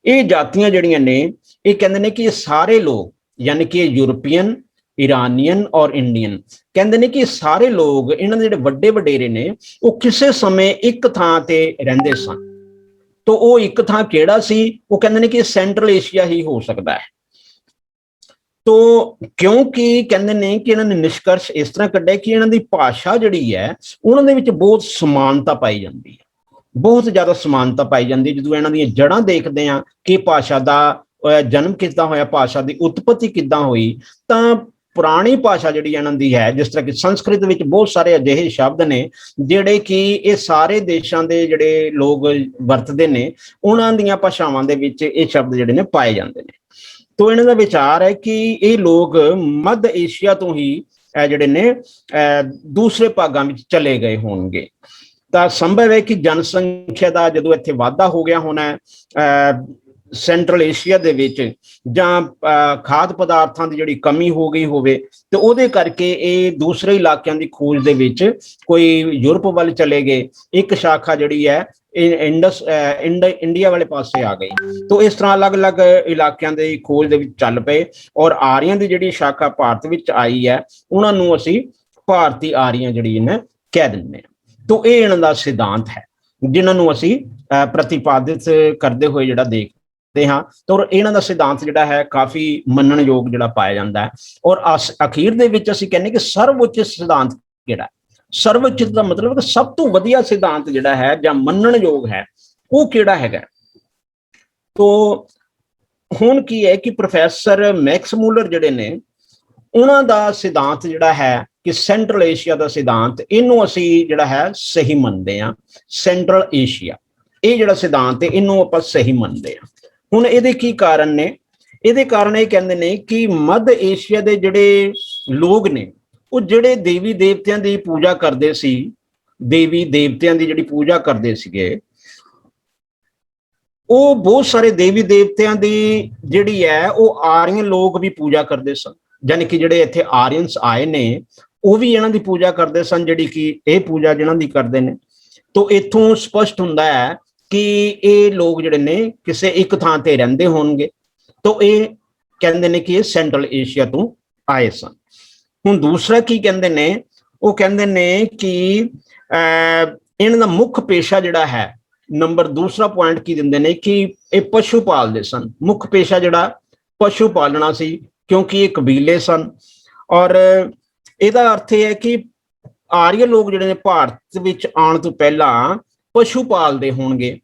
A: ਇਹ ਜਾਤੀਆਂ ਜਿਹੜੀਆਂ ਨੇ ਇਹ ਕਹਿੰਦੇ ਨੇ ਕਿ ਇਹ ਸਾਰੇ ਲੋਕ, ਯਾਨੀ ਕਿ ਯੂਰਪੀਅਨ, ਈਰਾਨੀਅਨ ਔਰ ਇੰਡੀਅਨ, ਕਹਿੰਦੇ ਨੇ ਕਿ ਸਾਰੇ ਲੋਕ, ਇਹਨਾਂ ਦੇ ਜਿਹੜੇ ਵੱਡੇ ਵਡੇਰੇ ਨੇ ਉਹ ਕਿਸੇ ਸਮੇਂ ਇੱਕ ਥਾਂ ਤੇ ਰਹਿੰਦੇ ਸਨ। ਤੋ ਉਹ ਇੱਕ ਥਾਂ ਕਿਹੜਾ ਸੀ? ਉਹ ਕਹਿੰਦੇ ਨੇ ਕਿ ਸੈਂਟਰਲ ਏਸ਼ੀਆ ਹੀ ਹੋ ਸਕਦਾ ਹੈ। ਤੋ ਕਿਉਂਕਿ ਕਹਿੰਦੇ ਨੇ ਕਿ ਇਹਨਾਂ ਨੇ ਨਿਸ਼ਕਰਸ਼ ਇਸ ਤਰ੍ਹਾਂ ਕੱਢਿਆ ਕਿ ਇਹਨਾਂ ਦੀ ਭਾਸ਼ਾ ਜਿਹੜੀ ਹੈ ਉਹਨਾਂ ਦੇ ਵਿੱਚ ਬਹੁਤ ਸਮਾਨਤਾ ਪਾਈ ਜਾਂਦੀ ਹੈ, ਬਹੁਤ ਜ਼ਿਆਦਾ ਸਮਾਨਤਾ ਪਾਈ ਜਾਂਦੀ ਹੈ। ਜਦੋਂ ਇਹਨਾਂ ਦੀਆਂ ਜੜ੍ਹਾਂ ਦੇਖਦੇ ਹਾਂ ਕਿ ਭਾਸ਼ਾ ਦਾ ਜਨਮ ਕਿੱਦਾਂ ਹੋਇਆ, ਭਾਸ਼ਾ ਦੀ ਉਤਪਤੀ ਕਿੱਦਾਂ ਹੋਈ, ਤਾਂ ਪੁਰਾਣੀ ਭਾਸ਼ਾ ਜਿਹੜੀ ਇਹਨਾਂ ਦੀ ਹੈ, ਜਿਸ ਤਰ੍ਹਾਂ ਕਿ ਸੰਸਕ੍ਰਿਤ ਵਿੱਚ ਬਹੁਤ ਸਾਰੇ ਅਜਿਹੇ ਸ਼ਬਦ ਨੇ ਜਿਹੜੇ ਕਿ ਇਹ ਸਾਰੇ ਦੇਸ਼ਾਂ ਦੇ ਜਿਹੜੇ ਲੋਕ ਵਰਤਦੇ ਨੇ, ਉਹਨਾਂ ਦੀਆਂ ਭਾਸ਼ਾਵਾਂ ਦੇ ਵਿੱਚ ਇਹ ਸ਼ਬਦ ਜਿਹੜੇ ਨੇ ਪਾਏ ਜਾਂਦੇ ਨੇ। ਤੋ ਇਹਨਾਂ ਦਾ ਵਿਚਾਰ ਹੈ ਕਿ ਇਹ ਲੋਕ ਮੱਧ ਏਸ਼ੀਆ ਤੋਂ ਹੀ ਜਿਹੜੇ ਨੇ ਦੂਸਰੇ ਭਾਗਾਂ ਵਿੱਚ ਚਲੇ ਗਏ ਹੋਣਗੇ। ਤਾਂ ਸੰਭਵ ਹੈ ਕਿ ਜਨਸੰਖਿਆ ਦਾ ਜਦੋਂ ਇੱਥੇ ਵਾਧਾ ਹੋ ਗਿਆ ਹੋਣਾ ਸੈਂਟਰਲ ਏਸ਼ੀਆ ਦੇ ਵਿੱਚ, ਜਾਂ ਖਾਦ ਪਦਾਰਥਾਂ ਦੀ ਜਿਹੜੀ ਕਮੀ ਹੋ ਗਈ ਹੋਵੇ, ਤੇ ਉਹਦੇ ਕਰਕੇ ਇਹ ਦੂਸਰੇ ਇਲਾਕਿਆਂ ਦੀ ਖੋਜ ਦੇ ਵਿੱਚ ਕੋਈ ਯੂਰਪ ਵੱਲ ਚਲੇ ਗਏ। ਇੱਕ ਸ਼ਾਖਾ ਜਿਹੜੀ ਹੈ इंडिया वाले पासे आ गई। तो इस तरह अलग अलग इलाकों की खोज के चल पे और आर्यन की जी शाखा भारत में आई है, उन्होंने असी भारतीय आर्यन जी ने कह दें। तो ये इन्हों का सिद्धांत है जिन्होंने असी प्रतिपादित करते हुए जो देखते हाँ। तो इन्हों का सिद्धांत जोड़ा है काफ़ी मनन योग जो पाया जाता है। और अखीर के असीं कहने कि सर्वोच्च सिद्धांत जोड़ा, सर्वोच्च का मतलब कि सब तो वधिया सिद्धांत जोड़ा है या मनन योग है वो किहड़ा है। तो हुण की है कि प्रोफैसर मैक्स मूलर जिहड़े ने उन्हां दा सिद्धांत जिहड़ा है कि सेंट्रल एशिया का सिद्धांत इनू असी जिहड़ा है सही मनते हैं। सेंट्रल एशिया ये जिहड़ा सिद्धांत है इनू आपां सही मनते हैं। हुण इहदे की कारण ने, इहदे कारण ये कहंदे ने कि मध्य एशिया के जिहड़े लोग ने वो जिहड़े देवी देवतियां की पूजा करते सी, देवी देवतियां की जिहड़ी पूजा करते सीगे, वो बहुत सारे देवी देवतियां की जिहड़ी है वो आर्यन लोग भी पूजा करते सन। यानी कि जिहड़े इत्थे आर्यंस आए ने वो भी इन्हां दी पूजा करते सन, जिहड़ी कि ये पूजा जिन्हां दी करते हैं। तो इत्थों स्पष्ट हुंदा है कि ये लोग जिहड़े ने किसी एक थां ते रहिंदे होणगे। तो ये कहंदे ने कि ये सेंट्रल एशिया तो आए सन। हुण दूसरा की कहंदे ने, वो कहंदे ने कि इन्हां दा मुख पेशा जिहड़ा है, नंबर दूसरा पॉइंट की दिंदे ने कि ये पशु पालते सन। मुख पेशा जिहड़ा पशु पालना सी, क्योंकि ये कबीले सन। और इसका अर्थ है कि आर्य लोग जिहड़े ने भारत विच आउण तो पहला पशु पालते होणगे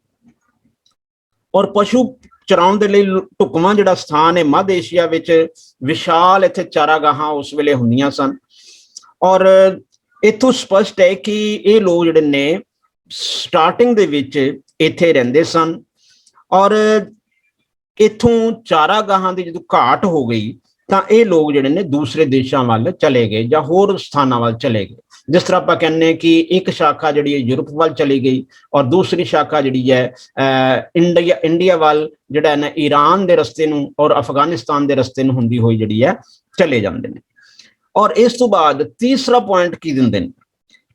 A: और पशु चराउण दे लई ढुकवां जिहड़ा स्थान है मध्य एशिया विच विशाल इत्थे चारागाहां उस वेले हुंदियां सन। और इत्थों स्पष्ट है कि ये लोग जिहड़े ने स्टार्टिंग दे विच इत्थे रहिंदे सन और इत्थों चारागाहां दी जदों घाट हो गई तो ये लोग जिहड़े ने दूसरे देशों वाल चले गए या होर स्थानां वाल चले गए। जिस तरह आपां कहने कि एक शाखा जिहड़ी है यूरोप वाल चली गई और दूसरी शाखा जिहड़ी है इंडिया वाल जिहड़ा है ना ईरान के रस्ते नूं और अफगानिस्तान के रस्ते नूं हुंदी होई जिहड़ी है चले जांदे ने। और इस तो बाद तीसरा पॉइंट की दिंदे ने,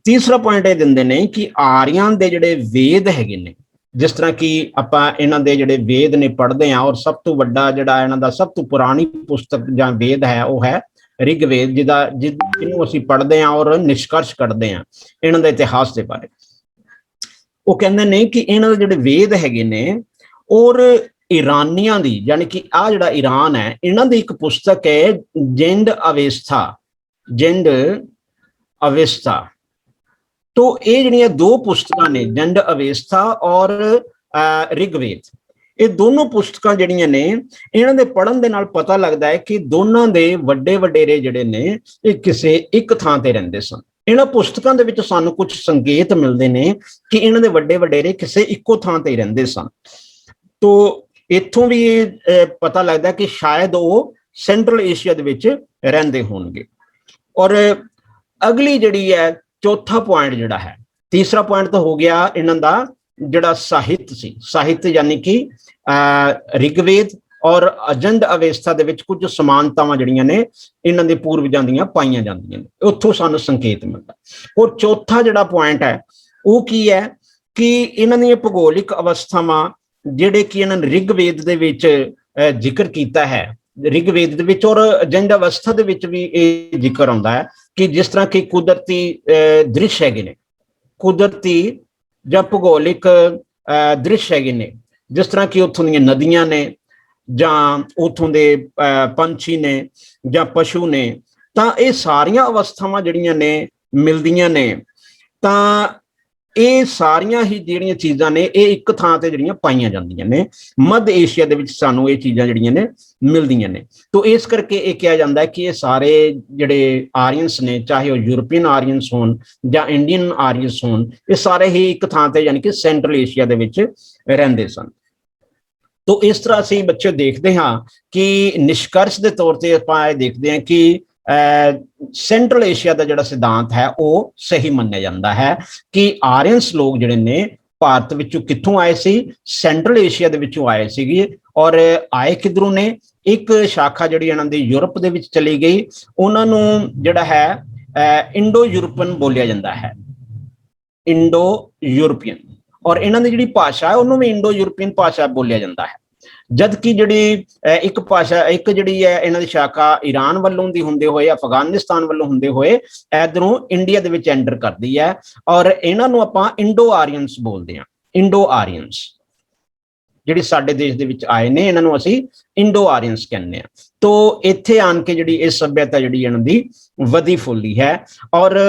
A: तीसरा पॉइंट ये दिंदे ने कि आर्यन दे जिहड़े वेद हैगे ने, जिस तरह कि आपां इन्हां दे जिहड़े वेद ने पढ़ते हैं और सब तो वड्डा जिहड़ा इन्हां दा सब तो पुरानी पुस्तक जां वेद है वो है ऋग्वेद, जिन्हों असीं पढ़ते हैं और निष्कर्ष करते हैं इन्हां दे इतिहास के बारे। वो कहंदे ने कि इन्हां दे जिहड़े वेद हैगे ने और ईरानियां दी, यानी कि आ जिहड़ा ईरान है इन्हां दी एक पुस्तक है जिंद अवेस्था, जिंद अवेस्था। तो ये जिहड़ियां दो पुस्तकां ने जिंद अवेस्था और ऋग्वेद, ये दोनों पुस्तकां जिहड़ियां ने इन्हां दे पढ़न दे नाल पता लगदा है कि दोनों दे वड्डे वडेरे जिहड़े ने ये किसी एक थां ते रहिंदे सन। इन्हां पुस्तकां दे विच सानूं कुछ संकेत मिलदे ने कि इन्हां दे वड्डे वडेरे किसी इक्को थां ते रहिंदे सन। तो इत्थों भी पता लगदा है कि शायद वो सेंट्रल एशिया दे विच रहिंदे होणगे। और अगली जिहड़ी है चौथा पॉइंट जिहड़ा है, तीसरा पॉइंट तो हो गया इन्हां दा जिहड़ा साहित्य सी, साहित्य यानी कि ऋग्वेद और अजंद अवेस्था दे विच कुछ समानतावां जिहड़ियां ने इन्हां दे पूर्वजां दीयां पाईयां जांदियां ने, उत्थों सानूं संकेत मिलदा। और चौथा जिहड़ा पॉइंट है वो की है कि इन्हां दी भूगोलिक अवस्थावां जिहड़े कि इन्हां ऋग्वेद दे विच जिक्र कीता है, ऋग्वेद दे विच और अजंद अवस्था दे विच भी ये जिक्र आउंदा है कि जिस तरह की कुदरती दृश्य हैगे ने, कुदरती ਜਾਂ ਭੂਗੋਲਿਕ ਦ੍ਰਿਸ਼ ਹੈਗੇ ਨੇ, ਜਿਸ ਤਰ੍ਹਾਂ ਕਿ ਉੱਥੋਂ ਦੀਆਂ ਨਦੀਆਂ ਨੇ ਜਾਂ ਉੱਥੋਂ ਦੇ ਪੰਛੀ ਨੇ ਜਾਂ ਪਸ਼ੂ ਨੇ, ਤਾਂ ਇਹ ਸਾਰੀਆਂ ਅਵਸਥਾਵਾਂ ਜਿਹੜੀਆਂ ਨੇ ਮਿਲਦੀਆਂ ਨੇ। ਤਾਂ ਇਹ ਸਾਰੀਆਂ ਹੀ ਜਿਹੜੀਆਂ ਚੀਜ਼ਾਂ ਨੇ ਇਹ ਇੱਕ ਥਾਂ ਤੇ ਜਿਹੜੀਆਂ ਪਾਈਆਂ ਜਾਂਦੀਆਂ ਨੇ ਮੱਧ ਏਸ਼ੀਆ ਦੇ ਵਿੱਚ, ਸਾਨੂੰ ਇਹ ਚੀਜ਼ਾਂ ਜਿਹੜੀਆਂ ਨੇ ਮਿਲਦੀਆਂ ਨੇ। तो इस करके ये कहा जाता है कि ये सारे जिहड़े आर्यंस ने, चाहे वो यूरोपियन आर्यंस होन या इंडियन आर्यंस होन, ये सारे ही एक थां ते यानी कि सेंट्रल एशिया दे विच रहिंदे सन। तो इस तरह असीं बच्चे देखते हाँ कि निष्कर्ष के तौर पर आपां देखते हैं कि सेंट्रल एशिया का जिहड़ा सिद्धांत है वो सही मन्निया जाता है कि आर्यंस लोग जिहड़े ने भारत विचों कित्थों आए सी, सेंट्रल एशिया दे विचों आए सीगे। और आए किधरों ने, एक शाखा जिहड़ी इन्हां दी यूरोप दे विच चली गई, उन्हां नूं जिहड़ा है इंडो यूरोपियन बोलिया जाता है, इंडो यूरोपियन। और इन्हां दी जिहड़ी भाषा है उन्होंने भी इंडो यूरोपीयन भाषा बोलिया जाता है। जबकि जिहड़ी एक भाषा एक जिहड़ी है इन्हां दी शाखा ईरान वालों दी हुंदे होए अफगानिस्तान वालों हुंदे होए इधरों इंडिया दे विच एंटर करदी है और इन्हां नूं आपां इंडो आरियंस बोलदे हां। इंडो आरियंस जिहड़े साडे देश दे विच आए ने इन्हां नूं असीं इंडो आरियंस कहने आ। तो इत्थे आन के जिहड़ी इह सभ्यता जिहड़ी इन्हां दी वधी फुल्ली है और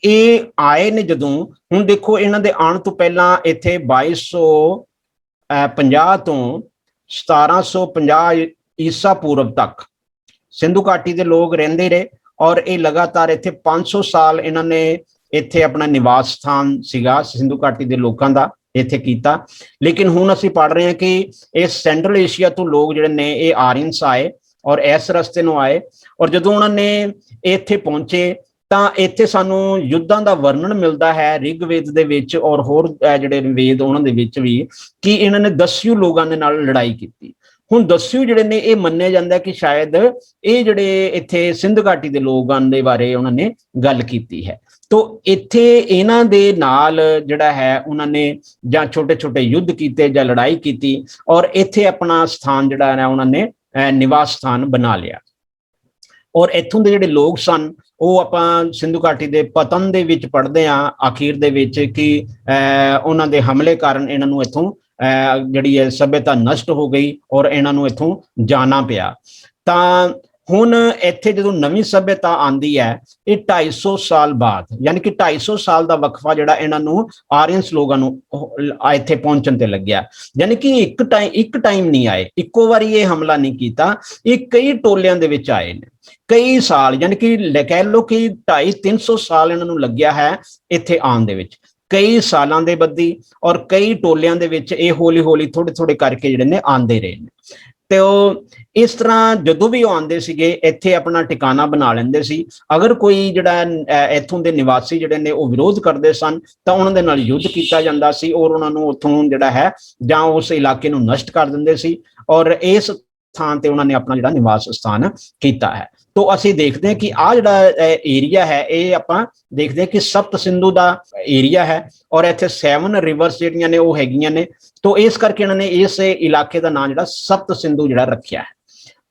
A: ਇਹ ਆਏ ਨੇ ਜਦੋਂ ਹੁਣ ਦੇਖੋ ਇਹਨਾਂ ਦੇ ਆਉਣ ਤੋਂ ਪਹਿਲਾਂ ਇੱਥੇ 2250 ਤੋਂ 1750 ਈਸਾ ਪੂਰਵ ਤੱਕ ਸਿੰਧੂ ਘਾਟੀ ਦੇ ਲੋਕ ਰਹਿੰਦੇ ਰਹੇ ਔਰ ਇਹ ਲਗਾਤਾਰ ਇੱਥੇ 500 ਸਾਲ ਇਹਨਾਂ ਨੇ ਇੱਥੇ ਆਪਣਾ ਨਿਵਾਸ ਸਥਾਨ ਸੀਗਾ ਸਿੰਧੂ ਘਾਟੀ ਦੇ ਲੋਕਾਂ ਦਾ ਇੱਥੇ ਕੀਤਾ। ਲੇਕਿਨ ਹੁਣ ਅਸੀਂ ਪੜ੍ਹ ਰਹੇ ਹਾਂ ਕਿ ਇਹ ਸੈਂਟਰਲ ਏਸ਼ੀਆ ਤੋਂ ਲੋਕ ਜਿਹੜੇ ਨੇ ਇਹ ਆਰੀਅਨਸ ਆਏ ਔਰ ਇਸ ਰਸਤੇ ਨੂੰ ਆਏ ਔਰ ਜਦੋਂ ਉਹਨਾਂ ਨੇ ਇੱਥੇ ਪਹੁੰਚੇ ਤਾਂ ਇੱਥੇ ਸਾਨੂੰ ਯੁੱਧਾਂ ਦਾ ਵਰਣਨ ਮਿਲਦਾ ਹੈ ਰਿਗਵੇਦ ਦੇ ਵਿੱਚ ਔਰ ਹੋਰ ਜਿਹੜੇ ਵੇਦ ਉਹਨਾਂ ਦੇ ਵਿੱਚ ਵੀ ਕਿ ਇਹਨਾਂ ਨੇ ਦਸਿਓ ਲੋਕਾਂ ਦੇ ਨਾਲ ਲੜਾਈ ਕੀਤੀ। ਹੁਣ ਦਸਿਓ ਜਿਹੜੇ ਨੇ ਇਹ ਮੰਨਿਆ ਜਾਂਦਾ ਕਿ ਸ਼ਾਇਦ ਇਹ ਜਿਹੜੇ ਇੱਥੇ ਸਿੰਧ ਘਾਟੀ ਦੇ ਲੋਕਾਂ ਦੇ ਬਾਰੇ ਉਹਨਾਂ ਨੇ ਗੱਲ ਕੀਤੀ ਹੈ। ਤੋ ਇੱਥੇ ਇਹਨਾਂ ਦੇ ਨਾਲ ਜਿਹੜਾ ਹੈ ਉਹਨਾਂ ਨੇ ਜਾਂ ਛੋਟੇ ਛੋਟੇ ਯੁੱਧ ਕੀਤੇ ਜਾਂ ਲੜਾਈ ਕੀਤੀ ਔਰ ਇੱਥੇ ਆਪਣਾ ਸਥਾਨ ਜਿਹੜਾ ਹੈ ਉਹਨਾਂ ਨੇ ਨਿਵਾਸ ਸਥਾਨ ਬਣਾ ਲਿਆ। ਔਰ ਇੱਥੋਂ ਦੇ ਜਿਹੜੇ ਲੋਕ ਸਨ ਉਹ ਆਪਾਂ ਸਿੰਧੂ ਘਾਟੀ ਦੇ ਪਤਨ ਦੇ ਵਿੱਚ ਪੜ੍ਹਦੇ ਹਾਂ ਆਖੀਰ ਦੇ ਵਿੱਚ ਕਿ ਉਹਨਾਂ ਦੇ ਹਮਲੇ ਕਾਰਨ ਇਹਨਾਂ ਨੂੰ ਇੱਥੋਂ ਜਿਹੜੀ ਹੈ ਸਭਿਅਤਾ ਨਸ਼ਟ ਹੋ ਗਈ ਔਰ ਇਹਨਾਂ ਨੂੰ ਇੱਥੋਂ ਜਾਣਾ ਪਿਆ। ਤਾਂ ਹੁਣ ਇੱਥੇ ਜਦੋਂ ਨਵੀਂ ਸਭਿਅਤਾ ਆਉਂਦੀ ਹੈ ਇਹ 250 ਸਾਲ ਬਾਅਦ ਯਾਨੀ ਕਿ 250 ਸਾਲ ਦਾ ਵਕਫਾ ਜਿਹੜਾ ਇਹਨਾਂ ਨੂੰ ਆਰੀਅਨਸ ਲੋਕਾਂ ਨੂੰ ਇੱਥੇ ਪਹੁੰਚਣ ਤੇ ਲੱਗਿਆ। ਯਾਨੀ ਕਿ ਇੱਕ ਟਾਈਮ ਨਹੀਂ ਆਏ, ਇੱਕੋ ਵਾਰੀ ਇਹ ਹਮਲਾ ਨਹੀਂ ਕੀਤਾ, ਇਹ ਕਈ ਟੋਲਿਆਂ ਦੇ ਵਿੱਚ ਆਏ ਨੇ ਕਈ ਸਾਲ ਯਾਨੀ ਕਿ ਕਹਿ ਲਓ ਕਿ 250-300 ਸਾਲ ਇਹਨਾਂ ਨੂੰ ਲੱਗਿਆ ਹੈ ਇੱਥੇ ਆਉਣ ਦੇ ਵਿੱਚ। ਕਈ ਸਾਲਾਂ ਦੇ ਬੱਦੀ ਔਰ ਕਈ ਟੋਲਿਆਂ ਦੇ ਵਿੱਚ ਇਹ ਹੌਲੀ ਹੌਲੀ ਥੋੜੇ ਥੋੜੇ ਕਰਕੇ ਜਿਹੜੇ ਨੇ ਆਉਂਦੇ ਰਹੇ ਨੇ। ਤੇ ਉਹ ਇਸ ਤਰ੍ਹਾਂ ਜਦੋਂ ਵੀ ਉਹ ਆਉਂਦੇ ਸੀਗੇ ਇੱਥੇ ਆਪਣਾ ਟਿਕਾਣਾ ਬਣਾ ਲੈਂਦੇ ਸੀ। ਅਗਰ ਕੋਈ ਜਿਹੜਾ ਇੱਥੋਂ ਦੇ ਨਿਵਾਸੀ ਜਿਹੜੇ ਨੇ ਉਹ ਵਿਰੋਧ ਕਰਦੇ ਸਨ ਤਾਂ ਉਹਨਾਂ ਦੇ ਨਾਲ ਯੁੱਧ ਕੀਤਾ ਜਾਂਦਾ ਸੀ ਔਰ ਉਹਨਾਂ ਨੂੰ ਉੱਥੋਂ ਜਿਹੜਾ ਹੈ ਜਾਂ ਉਸ ਇਲਾਕੇ ਨੂੰ ਨਸ਼ਟ ਕਰ ਦਿੰਦੇ ਸੀ ਔਰ ਇਸ ਥਾਂ ਤੇ ਉਹਨਾਂ ਨੇ ਆਪਣਾ ਜਿਹੜਾ ਨਿਵਾਸ ਸਥਾਨ ਕੀਤਾ ਹੈ। तो ਅਸੀਂ देखते हैं कि आ ਜਿਹੜਾ ਏਰੀਆ ਹੈ ਇਹ ਆਪਾਂ ਦੇਖਦੇ ਹਾਂ ਕਿ ਸਪਤ ਸਿੰਧੂ ਦਾ ਏਰੀਆ ਹੈ ਔਰ ਇੱਥੇ 7 ਰਿਵਰਸ ਜਿਹੜੀਆਂ ਨੇ ਉਹ ਹੈਗੀਆਂ ਨੇ। ਤੋ ਇਸ ਕਰਕੇ ਇਹਨਾਂ ਨੇ ਇਸ ਇਲਾਕੇ ਦਾ ਨਾਮ ਜਿਹੜਾ ਸਪਤ ਸਿੰਧੂ ਜਿਹੜਾ ਰੱਖਿਆ ਹੈ।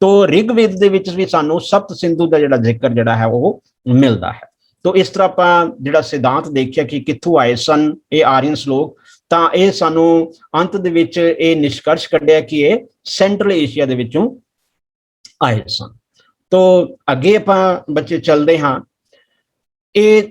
A: ਤੋ ਰਿਗਵੇਦ ਦੇ ਵਿੱਚ ਵੀ ਸਾਨੂੰ ਸਪਤ ਸਿੰਧੂ ਦਾ ਜਿਹੜਾ ਜ਼ਿਕਰ ਜਿਹੜਾ ਹੈ ਉਹ ਮਿਲਦਾ ਹੈ। ਤੋ ਇਸ ਤਰ੍ਹਾਂ ਆਪਾਂ ਜਿਹੜਾ ਸਿਧਾਂਤ ਦੇਖਿਆ ਕਿ ਕਿੱਥੋਂ ਆਏ ਸਨ ਇਹ ਆਰੀਅਨਸ ਲੋਕ ਤਾਂ ਇਹ ਸਾਨੂੰ ਅੰਤ ਦੇ ਵਿੱਚ ਇਹ ਨਿਸ਼ਕਰਸ਼ ਕੱਢਿਆ ਕਿ ਇਹ ਸੈਂਟਰਲ ਏਸ਼ੀਆ ਦੇ ਵਿੱਚੋਂ ਆਏ ਸਨ। तो अगे ਆਪਾਂ ਬੱਚੇ ਚੱਲਦੇ ਹਾਂ। ਇਹ